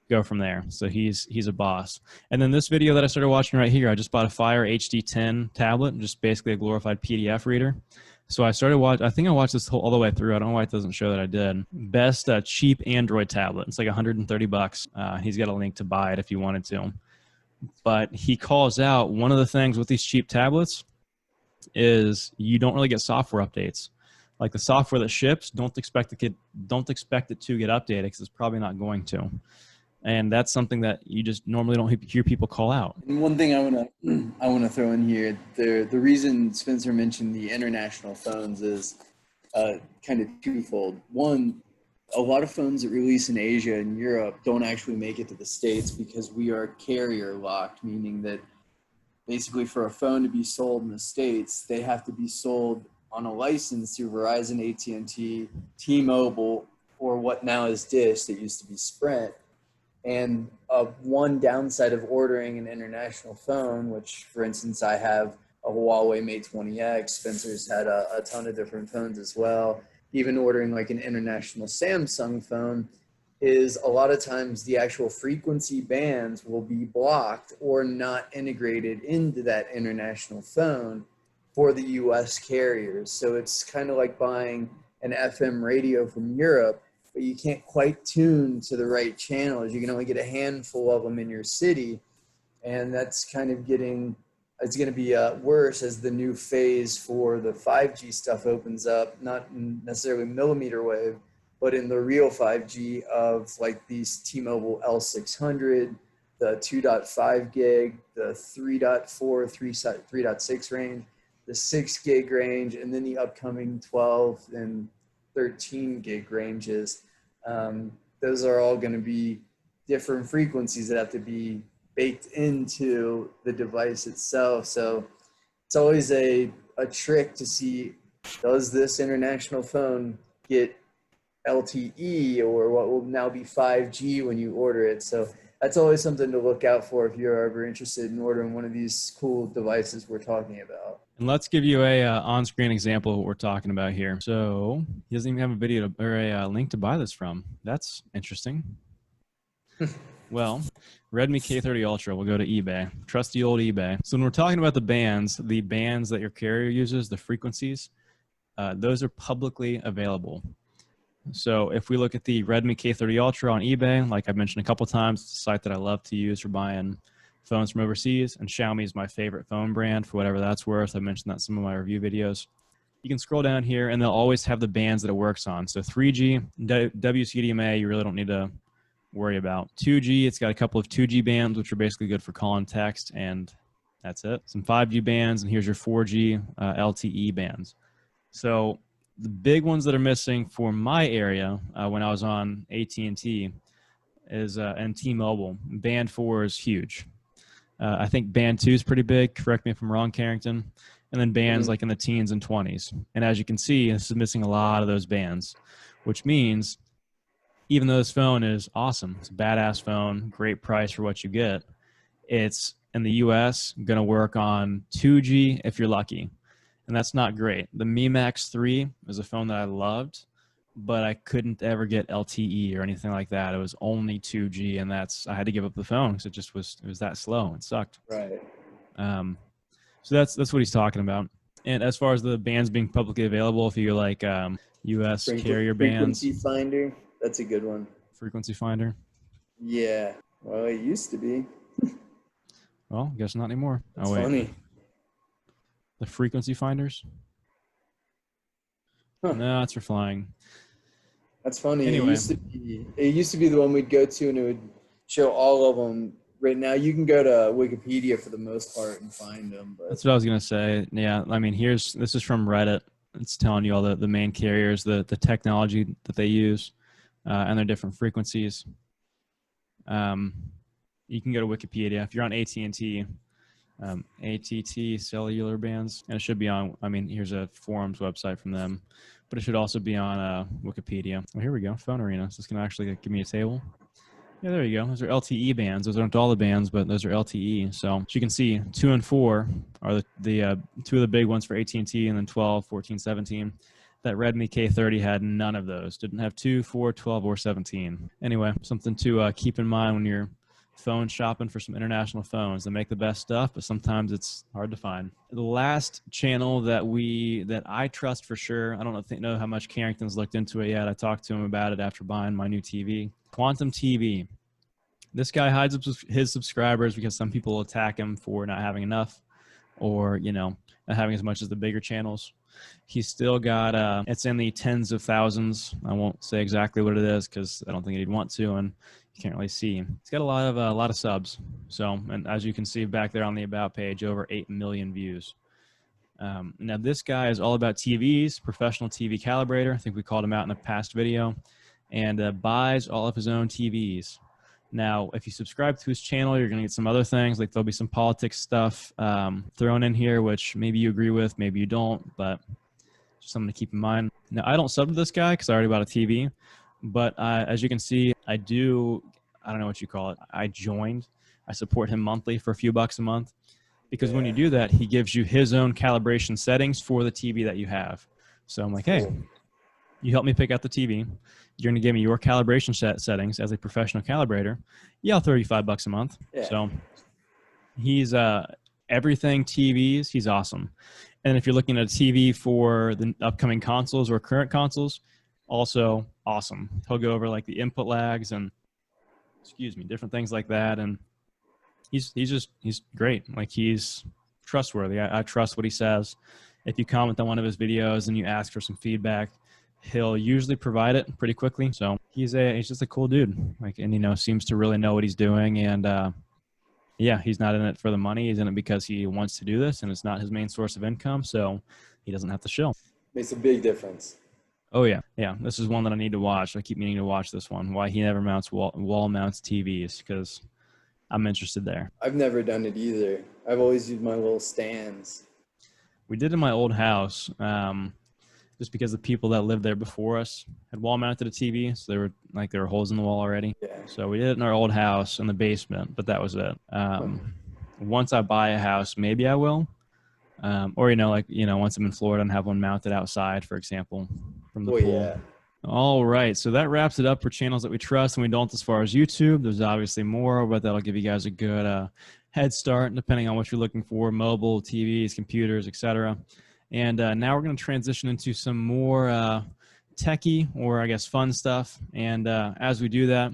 go from there. So he's a boss. And then this video that I started watching right here, I just bought a Fire HD10 tablet, just basically a glorified PDF reader. So I started I think I watched this all the way through. I don't know why it doesn't show that I did. Best cheap Android tablet. It's like $130. He's got a link to buy it if you wanted to. But he calls out one of the things with these cheap tablets is you don't really get software updates. Like the software that ships, don't expect it to get updated because it's probably not going to. And that's something that you just normally don't hear people call out. And one thing I wanna throw in here, the reason Spencer mentioned the international phones is kind of twofold. One, a lot of phones that release in Asia and Europe don't actually make it to the States because we are carrier locked, meaning that basically for a phone to be sold in the States, they have to be sold on a license through Verizon, AT&T, T-Mobile, or what now is Dish that used to be Sprint. And one downside of ordering an international phone, which for instance, I have a Huawei Mate 20X, Spencer's had a ton of different phones as well. Even ordering like an international Samsung phone is a lot of times the actual frequency bands will be blocked or not integrated into that international phone for the US carriers. So it's kind of like buying an FM radio from Europe, but you can't quite tune to the right channels. You can only get a handful of them in your city. And that's kind of it's going to be worse as the new phase for the 5G stuff opens up, not necessarily millimeter wave, but in the real 5G of like these T-Mobile L600, the 2.5 gig, the 3.4, 3.6 range, the 6 gig range, and then the upcoming 12 and 13 gig ranges. Those are all going to be different frequencies that have to be baked into the device itself. So it's always a trick to see, does this international phone get LTE or what will now be 5G when you order it? So that's always something to look out for if you're ever interested in ordering one of these cool devices we're talking about. And let's give you a on-screen example of what we're talking about here. So he doesn't even have a video or a link to buy this from. That's interesting. Well, Redmi K30 Ultra, we'll go to eBay. Trusty old eBay. So when we're talking about the bands that your carrier uses, the frequencies, those are publicly available. So if we look at the Redmi K30 Ultra on eBay, like I've mentioned a couple times, it's a site that I love to use for buying phones from overseas, and Xiaomi is my favorite phone brand for whatever that's worth. I mentioned that in some of my review videos. You can scroll down here and they'll always have the bands that it works on. So 3G, WCDMA, you really don't need to worry about. 2G, it's got a couple of 2G bands, which are basically good for call and text, and that's it. Some 5G bands, and here's your 4G LTE bands. So the big ones that are missing for my area when I was on AT&T is and T-Mobile. Band 4 is huge. I think band 2 is pretty big. Correct me if I'm wrong, Carrington. And then bands like in the teens and 20s. And as you can see, this is missing a lot of those bands, which means even though this phone is awesome, it's a badass phone, great price for what you get, it's in the US going to work on 2G if you're lucky. And that's not great. The Mi Max 3 is a phone that I loved, but I couldn't ever get LTE or anything like that. It was only 2G, and I had to give up the phone because it was that slow. It sucked. Right. So that's what he's talking about. And as far as the bands being publicly available, if you like US carrier bands. Frequency Finder, that's a good one. Frequency Finder? Yeah. Well, it used to be. Well, I guess not anymore. That's funny. The frequency finders? Huh. No, it's for flying. That's funny. Anyway. It used to be the one we'd go to and it would show all of them. Right now you can go to Wikipedia for the most part and find them. But that's what I was going to say. Yeah, I mean, this is from Reddit. It's telling you all the main carriers, the technology that they use, and their different frequencies. You can go to Wikipedia. If you're on AT&T, ATT cellular bands, and it should be on, I mean, here's a forums website from them, but it should also be on Wikipedia. Oh, here we go, Phone Arena. So it's going to actually give me a table. Yeah, there you go. Those are LTE bands. Those aren't all the bands, but those are LTE. So as you can see, 2 and 4 are the two of the big ones for AT&T, and then 12, 14, 17. That Redmi K30 had none of those. Didn't have 2, 4, 12, or 17. Anyway, something to keep in mind when you're phone shopping for some international phones. They make the best stuff, but sometimes it's hard to find. The last channel that I trust for sure, I don't know how much Carrington's looked into it yet. I talked to him about it after buying my new TV. QuantumTV. This guy hides his subscribers because some people attack him for not having enough, or, you know, not having as much as the bigger channels. He's still got, it's in the tens of thousands. I won't say exactly what it is because I don't think he'd want to, and you can't really see. He's got a lot of subs. So, and as you can see back there on the About page, over 8 million views. Now this guy is all about TVs, professional TV calibrator. I think we called him out in a past video, and buys all of his own TVs. Now, if you subscribe to his channel, you're going to get some other things, like there'll be some politics stuff thrown in here, which maybe you agree with, maybe you don't, but just something to keep in mind. Now, I don't sub to this guy because I already bought a TV, but as you can see, I don't know what you call it. I support him monthly for a few bucks a month, because when you do that, he gives you his own calibration settings for the TV that you have. So I'm like, hey, you help me pick out the TV. You're going to give me your calibration settings as a professional calibrator. Yeah, I'll throw you $5 a month. Yeah. So he's everything TVs. He's awesome. And if you're looking at a TV for the upcoming consoles or current consoles, also awesome. He'll go over like the input lags and, different things like that. And he's great. Like, he's trustworthy. I trust what he says. If you comment on one of his videos and you ask for some feedback, he'll usually provide it pretty quickly. So he's just a cool dude. Like, and, you know, seems to really know what he's doing. And yeah, he's not in it for the money. He's in it because he wants to do this, and it's not his main source of income. So he doesn't have to shill. Makes a big difference. Oh yeah. Yeah. This is one that I need to watch. I keep meaning to watch this one. Why he never mounts wall mounts TVs, because I'm interested there. I've never done it either. I've always used my little stands. We did in my old house, just because the people that lived there before us had wall mounted a TV. So there were holes in the wall already. Yeah. So we did it in our old house in the basement, but that was it. Once I buy a house, maybe I will. Or, once I'm in Florida and have one mounted outside, for example, from the pool. Yeah. All right. So that wraps it up for channels that we trust and we don't as far as YouTube. There's obviously more, but that'll give you guys a good head start, depending on what you're looking for: mobile, TVs, computers, etc. And now we're going to transition into some more techie, or I guess fun stuff. And as we do that,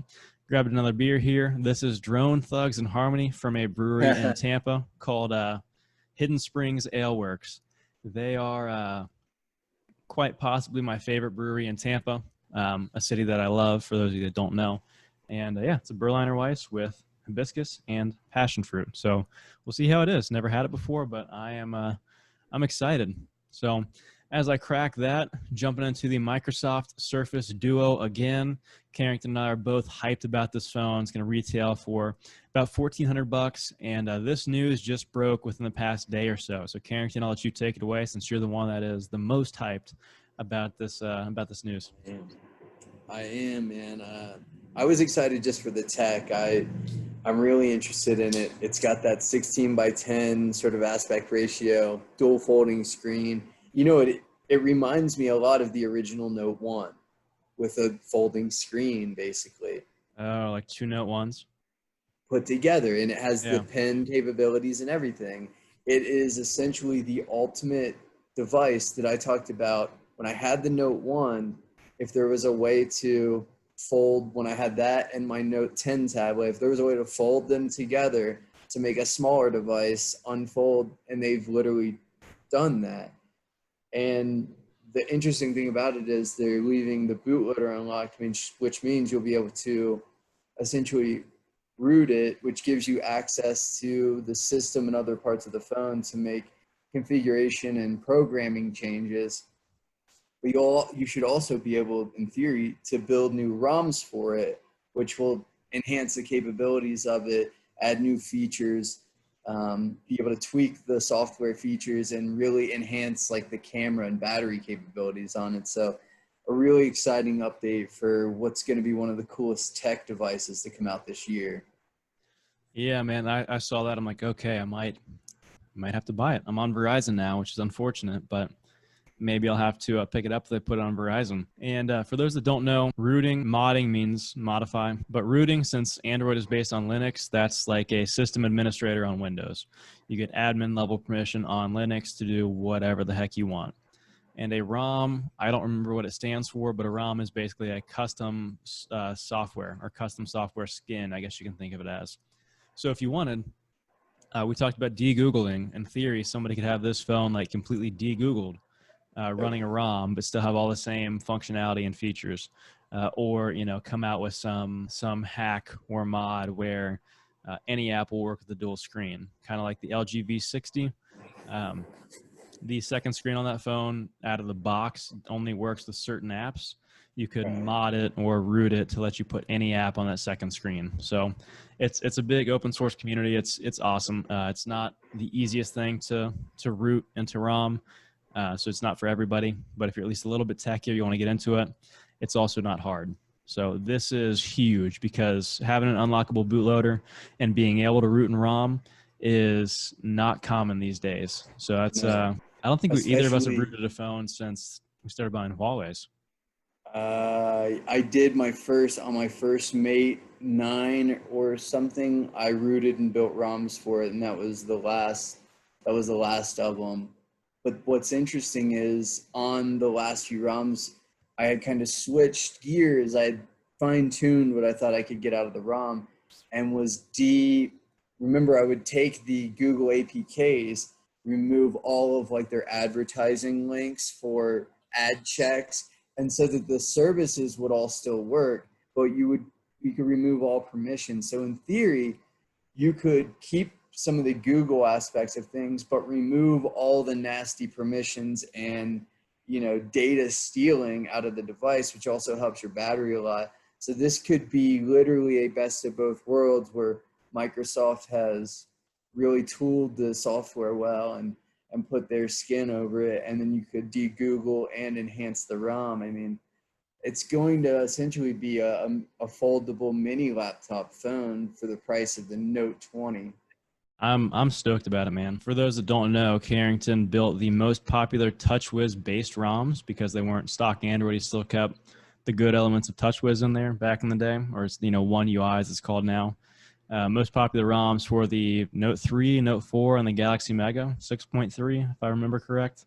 grab another beer here. This is Drone Thugs and Harmony from a brewery in Tampa called Hidden Springs Ale Works. They are quite possibly my favorite brewery in Tampa, a city that I love, for those of you that don't know. And yeah, it's a Berliner Weiss with hibiscus and passion fruit. So we'll see how it is. Never had it before, but I'm excited. So as I crack that, jumping into the Microsoft Surface Duo again. Carrington and I are both hyped about this phone. It's going to retail for about $1,400, and this news just broke within the past day or so. So Carrington, I'll let you take it away, since you're the one that is the most hyped about this news. I am, man. I was excited just for the tech. I'm really interested in it. It's got that 16:10 sort of aspect ratio, dual folding screen. You know, it reminds me a lot of the original Note 1 with a folding screen, basically. Oh, like two Note 1s? Put together, and it has the pen capabilities and everything. It is essentially the ultimate device that I talked about when I had the Note 1. If there was a way to fold, when I had that and my Note 10 tablet, if there was a way to fold them together to make a smaller device, unfold, and they've literally done that. And the interesting thing about it is they're leaving the bootloader unlocked, which means you'll be able to essentially root it, which gives you access to the system and other parts of the phone to make configuration and programming changes. But you should also be able, in theory, to build new ROMs for it, which will enhance the capabilities of it, add new features, be able to tweak the software features, and really enhance like the camera and battery capabilities on it. So a really exciting update for what's going to be one of the coolest tech devices to come out this year. Yeah, man, I saw that. I'm like, okay, I might have to buy it. I'm on Verizon now, which is unfortunate, but maybe I'll have to pick it up if they put it on Verizon. And for those that don't know, rooting, modding means modify. But rooting, since Android is based on Linux, that's like a system administrator on Windows. You get admin level permission on Linux to do whatever the heck you want. And a ROM, I don't remember what it stands for, but a ROM is basically a custom software or custom software skin, I guess you can think of it as. So if you wanted, we talked about de-Googling. In theory, somebody could have this phone like completely de-Googled, running a ROM, but still have all the same functionality and features. Or, you know, come out with some hack or mod where any app will work with the dual screen, kind of like the LG V60. The second screen on that phone out of the box only works with certain apps. You could mod it or root it to let you put any app on that second screen. So it's a big open source community. It's awesome. It's not the easiest thing to root into ROM. So it's not for everybody, but if you're at least a little bit techier, you want to get into it, it's also not hard. So this is huge because having an unlockable bootloader and being able to root in ROM is not common these days. So that's I don't think either of us have rooted a phone since we started buying Huawei's. I did on my first Mate 9 or something. I rooted and built ROMs for it, and that was the last of them. But what's interesting is on the last few ROMs, I had kind of switched gears. I had fine-tuned what I thought I could get out of the ROM, and remember I would take the Google APKs, remove all of like their advertising links for ad checks, and so that the services would all still work, but you could remove all permissions. So in theory, you could keep some of the Google aspects of things, but remove all the nasty permissions and, you know, data stealing out of the device, which also helps your battery a lot. So this could be literally a best of both worlds where Microsoft has really tooled the software well and put their skin over it, and then you could de-Google and enhance the ROM. I mean, it's going to essentially be a foldable mini laptop phone for the price of the Note 20. I'm stoked about it, man. For those that don't know, Carrington built the most popular TouchWiz based ROMs because they weren't stock Android. He still kept the good elements of TouchWiz in there back in the day, or it's, you know, One UI as it's called now. Most popular ROMs for the Note 3, Note 4, and the Galaxy Mega 6.3, if I remember correct,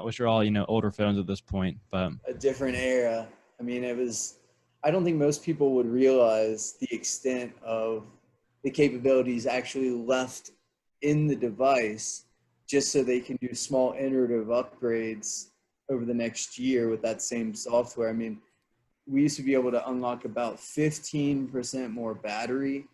which are all, you know, older phones at this point. But a different era. I mean, I don't think most people would realize the extent of the capabilities actually left in the device just so they can do small iterative upgrades over the next year with that same software. I mean, we used to be able to unlock about 15% more battery,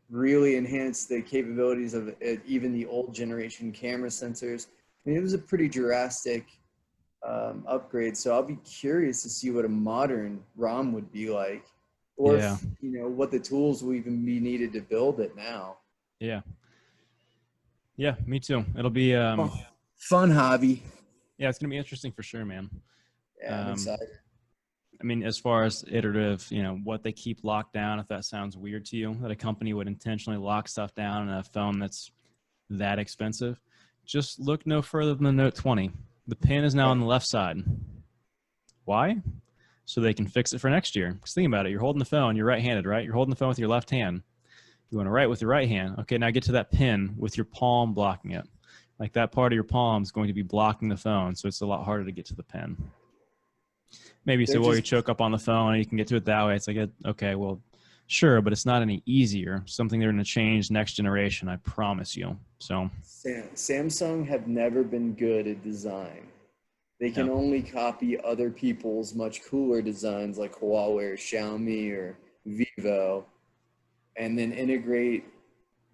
really enhance the capabilities of even the old generation camera sensors. I mean, it was a pretty drastic upgrade. So I'll be curious to see what a modern ROM would be like, or if, you know, what the tools will even be needed to build it now. Yeah, me too. It'll be fun hobby. Yeah, it's gonna be interesting for sure, man. Yeah, I'm excited. I mean, as far as iterative, you know, what they keep locked down, if that sounds weird to you, that a company would intentionally lock stuff down in a phone that's that expensive, just look no further than the Note 20. The pin is now on the left side. Why? So they can fix it for next year. Because think about it, you're holding the phone, you're right-handed, right? You're holding the phone with your left hand. You want to write with your right hand. Okay, now get to that pin with your palm blocking it. Like that part of your palm is going to be blocking the phone, so it's a lot harder to get to the pen. Maybe you say, well, you choke up on the phone and you can get to it that way. It's like, okay, well, sure, but it's not any easier. Something they're going to change next generation, I promise you. So Samsung have never been good at design. They can only copy other people's much cooler designs like Huawei or Xiaomi or Vivo, and then integrate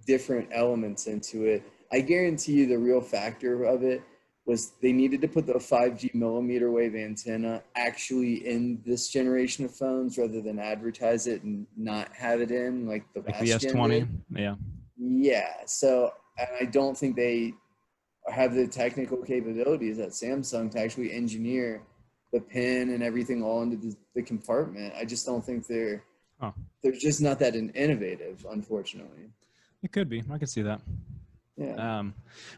different elements into it. I guarantee you the real factor of it was they needed to put the 5G millimeter wave antenna actually in this generation of phones rather than advertise it and not have it in like the S20. Yeah. So I don't think they have the technical capabilities at Samsung to actually engineer the pin and everything all into the compartment. I just don't think they're just not that innovative, unfortunately. It could be. I could see that. Yeah.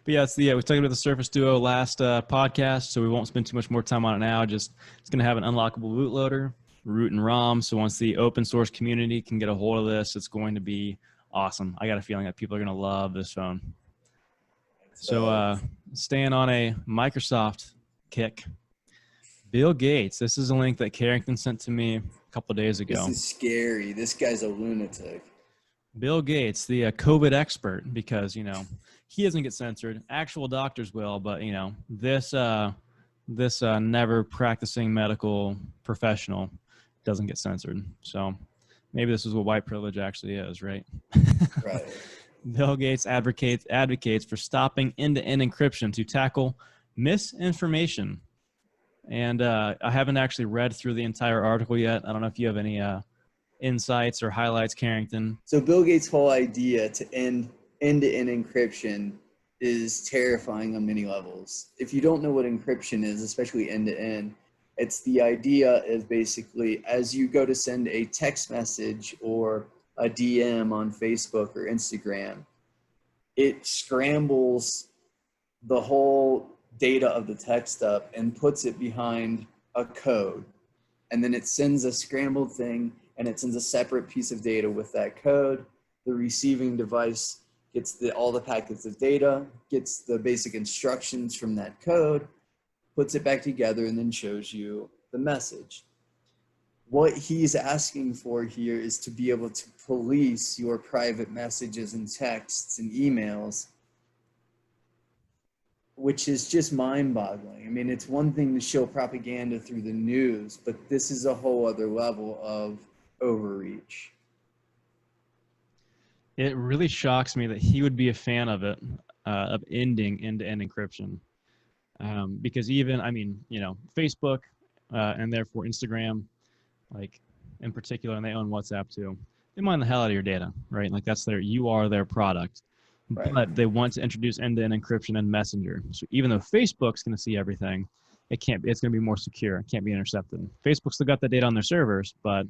But yeah, we talked about the Surface Duo last podcast, so we won't spend too much more time on it now. Just it's going to have an unlockable bootloader, root and ROM. So once the open source community can get a hold of this, it's going to be awesome. I got a feeling that people are going to love this phone. So staying on a Microsoft kick, Bill Gates. This is a link that Carrington sent to me a couple of days ago. This is scary. This guy's a lunatic. Bill Gates, the COVID expert, because, you know, he doesn't get censored. Actual doctors will, but, you know, this never practicing medical professional doesn't get censored. So maybe this is what white privilege actually is, right? Right. Bill Gates advocates for stopping end-to-end encryption to tackle misinformation. And I haven't actually read through the entire article yet. I don't know if you have any insights or highlights, Carrington. So Bill Gates' whole idea to end end-to-end encryption is terrifying on many levels. If you don't know what encryption is, especially end-to-end, it's the idea of basically as you go to send a text message or a DM on Facebook or Instagram, it scrambles the whole data of the text up and puts it behind a code. And then it sends a scrambled thing and it sends a separate piece of data with that code. The receiving device gets all the packets of data, gets the basic instructions from that code, puts it back together, and then shows you the message. What he's asking for here is to be able to police your private messages and texts and emails, which is just mind-boggling. I mean, it's one thing to show propaganda through the news, but this is a whole other level of overreach. It really shocks me that he would be a fan of it, of ending end-to-end encryption. Because even, I mean, you know, Facebook and therefore Instagram, like in particular, and they own WhatsApp too, they mine the hell out of your data, right? Like you are their product. Right. But they want to introduce end-to-end encryption in Messenger. So even though Facebook's going to see everything, it's going to be more secure. It can't be intercepted. Facebook's still got the data on their servers, but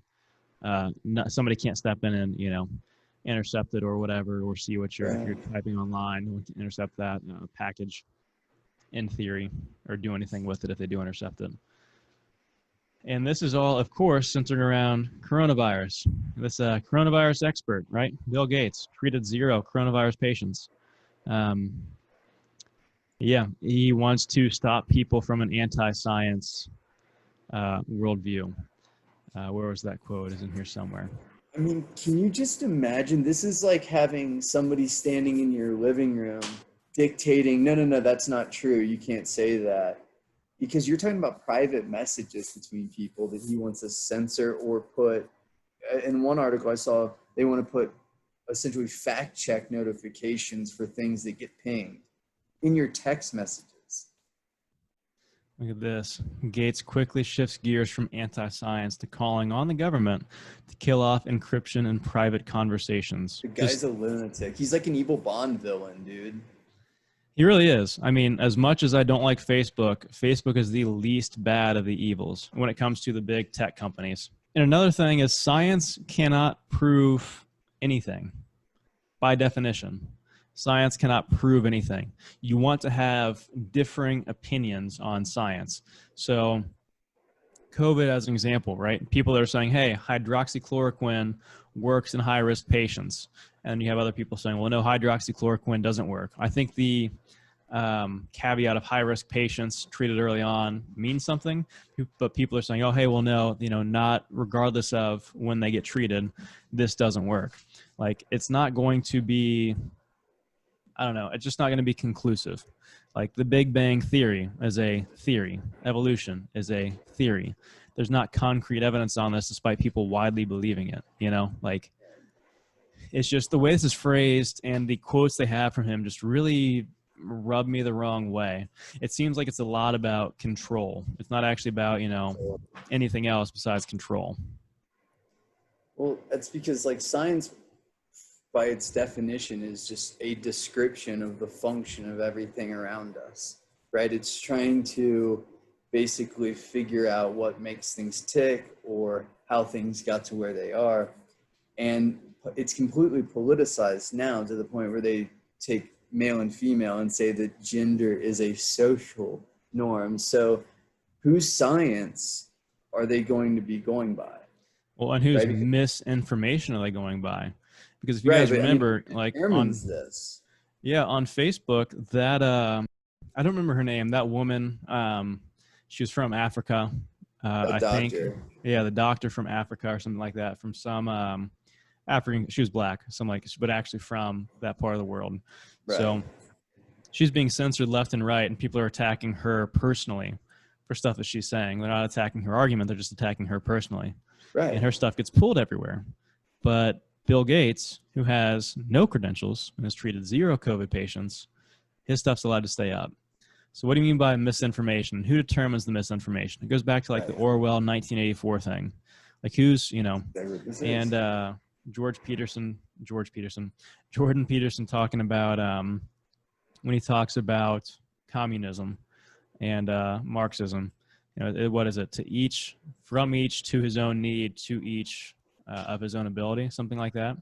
somebody can't step in and, you know, intercept it or whatever, or see what if you're typing online, intercept that package in theory, or do anything with it if they do intercept it. And this is all, of course, centered around coronavirus. This coronavirus expert, right? Bill Gates treated 0 coronavirus patients. Yeah, he wants to stop people from an anti-science worldview. Where was that quote? It's in here somewhere. I mean, can you just imagine? This is like having somebody standing in your living room dictating, no, that's not true. You can't say that. Because you're talking about private messages between people that he wants to censor or put. In one article I saw, they want to put essentially fact check notifications for things that get pinged in your text messages. Look at this. Gates quickly shifts gears from anti-science to calling on the government to kill off encryption in private conversations. The guy's a lunatic. He's like an evil Bond villain, dude. He really is. I mean, as much as I don't like Facebook, Facebook is the least bad of the evils when it comes to the big tech companies. And another thing is science cannot prove anything by definition. Science cannot prove anything. You want to have differing opinions on science. So COVID as an example, right? People that are saying, hey, hydroxychloroquine works in high-risk patients. And you have other people saying, well, no, hydroxychloroquine doesn't work. I think the caveat of high-risk patients treated early on means something, but people are saying, oh, hey, well, no, you know, not regardless of when they get treated, this doesn't work. Like, it's not going to be, I don't know, it's just not going to be conclusive. Like the Big Bang Theory is a theory. Evolution is a theory. There's not concrete evidence on this despite people widely believing it, you know? Like, it's just the way this is phrased and the quotes they have from him just really rub me the wrong way. It seems like it's a lot about control. It's not actually about, you know, anything else besides control. Well, that's because like science by its definition is just a description of the function of everything around us, right? It's trying to basically figure out what makes things tick or how things got to where they are. And it's completely politicized now to the point where they take male and female and say that gender is a social norm. So whose science are they going to be going by? Well, and whose misinformation are they going by? Because if you guys remember, like on this. Yeah, on Facebook, that I don't remember her name. That woman, she was from Africa. I think, yeah, the doctor from Africa or something like that, from some African. She was black, some like, but actually from that part of the world. Right. So she's being censored left and right, and people are attacking her personally for stuff that she's saying. They're not attacking her argument; they're just attacking her personally. Right. And her stuff gets pulled everywhere. But Bill Gates, who has no credentials and has treated 0 COVID patients, his stuff's allowed to stay up. So what do you mean by misinformation? Who determines the misinformation? It goes back to like the Orwell 1984 thing. Like who's, you know, and Jordan Peterson talking about when he talks about communism and Marxism, you know, what is it? To each, from each to his own need, to each of his own ability, something like that.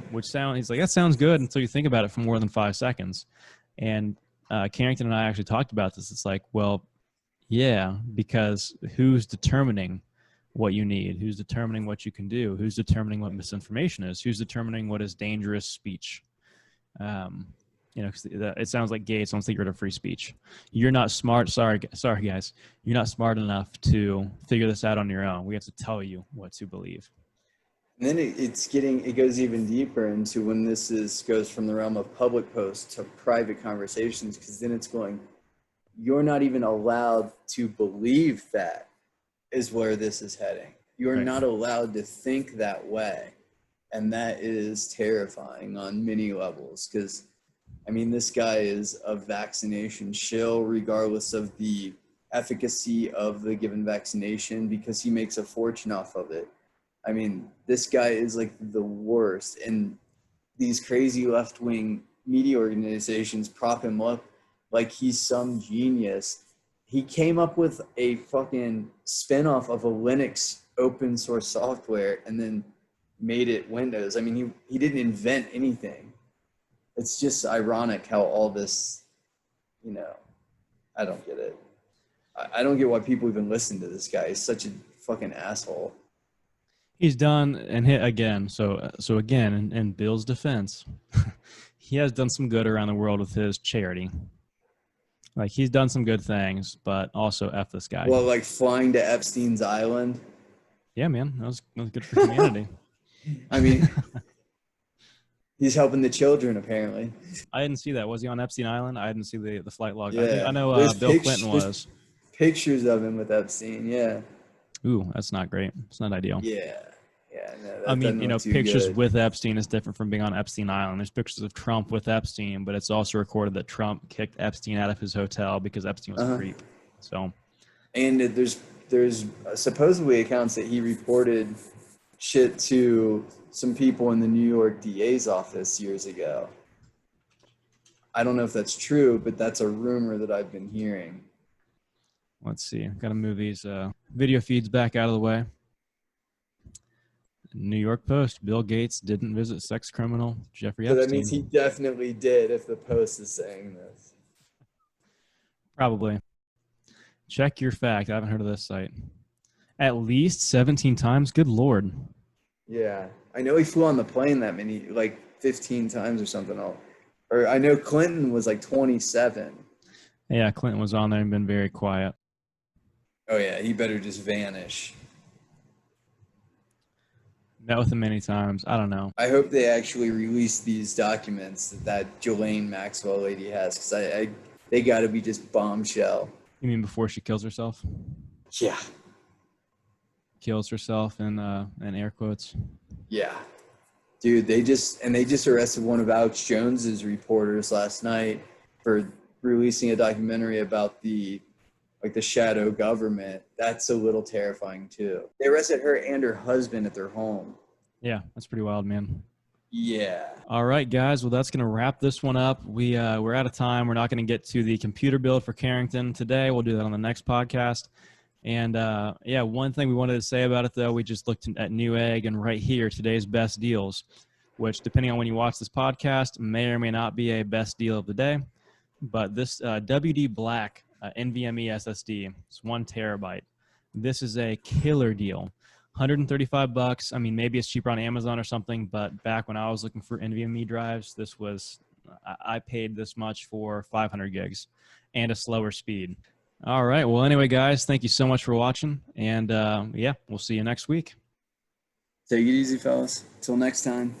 Which he's like, that sounds good until you think about it for more than 5 seconds. And Carrington and I actually talked about this. It's like, well, yeah, because who's determining what you need? Who's determining what you can do? Who's determining what misinformation is? Who's determining what is dangerous speech? You know, cause it sounds like Gates wants to get rid of free speech. You're not smart. Sorry, guys. You're not smart enough to figure this out on your own. We have to tell you what to believe. And then it goes even deeper into when goes from the realm of public posts to private conversations, because then it's going, you're not even allowed to believe that is where this is heading. You're not allowed to think that way. And that is terrifying on many levels, because I mean, this guy is a vaccination shill regardless of the efficacy of the given vaccination, because he makes a fortune off of it. I mean, this guy is like the worst, and these crazy left-wing media organizations prop him up like he's some genius. He came up with a fucking spinoff of a Linux open source software and then made it Windows. I mean, he didn't invent anything. It's just ironic how all this, you know, I don't get it. I don't get why people even listen to this guy. He's such a fucking asshole. He's done and hit again. So again, in Bill's defense, he has done some good around the world with his charity. Like, he's done some good things, but also F this guy. Well, like flying to Epstein's Island. Yeah, man, that was good for humanity. I mean, he's helping the children, apparently. I didn't see that. Was he on Epstein Island? I didn't see the flight log. Yeah. I know Bill Clinton was. Pictures of him with Epstein, yeah. Ooh, that's not great. It's not ideal. Yeah. Yeah, no, I mean, you know, pictures with Epstein is different from being on Epstein Island. There's pictures of Trump with Epstein, but it's also recorded that Trump kicked Epstein out of his hotel because Epstein was a creep. So, and there's supposedly accounts that he reported shit to some people in the New York DA's office years ago. I don't know if that's true, but that's a rumor that I've been hearing. Let's see. Got to move these video feeds back out of the way. New York Post, Bill Gates didn't visit sex criminal Jeffrey Epstein. So that means he definitely did, if the Post is saying this. Probably. Check your fact. I haven't heard of this site. At least 17 times? Good Lord. Yeah. I know he flew on the plane that many, like 15 times or something. Or I know Clinton was like 27. Yeah, Clinton was on there and been very quiet. Oh, yeah. He better just vanish. Met with him many times. I don't know. I hope they actually release these documents that Ghislaine Maxwell lady has, because they got to be just bombshell. You mean before she kills herself? Yeah. Kills herself in air quotes. Yeah. Dude, they just arrested one of Alex Jones's reporters last night for releasing a documentary about the shadow government. That's a little terrifying too. They arrested her and her husband at their home. Yeah, that's pretty wild, man. Yeah. All right, guys. Well, that's going to wrap this one up. We're out of time. We're not going to get to the computer build for Carrington today. We'll do that on the next podcast. And yeah, one thing we wanted to say about it, though, we just looked at Newegg, and right here, today's best deals, which, depending on when you watch this podcast, may or may not be a best deal of the day. But this WD Black NVMe SSD, it's 1 terabyte. This is a killer deal. $135. I mean, maybe it's cheaper on Amazon or something, but back when I was looking for NVMe drives, this was I paid this much for 500 gigs and a slower speed. All right. Well, anyway, guys, thank you so much for watching. And yeah, we'll see you next week. Take it easy, fellas. Till next time.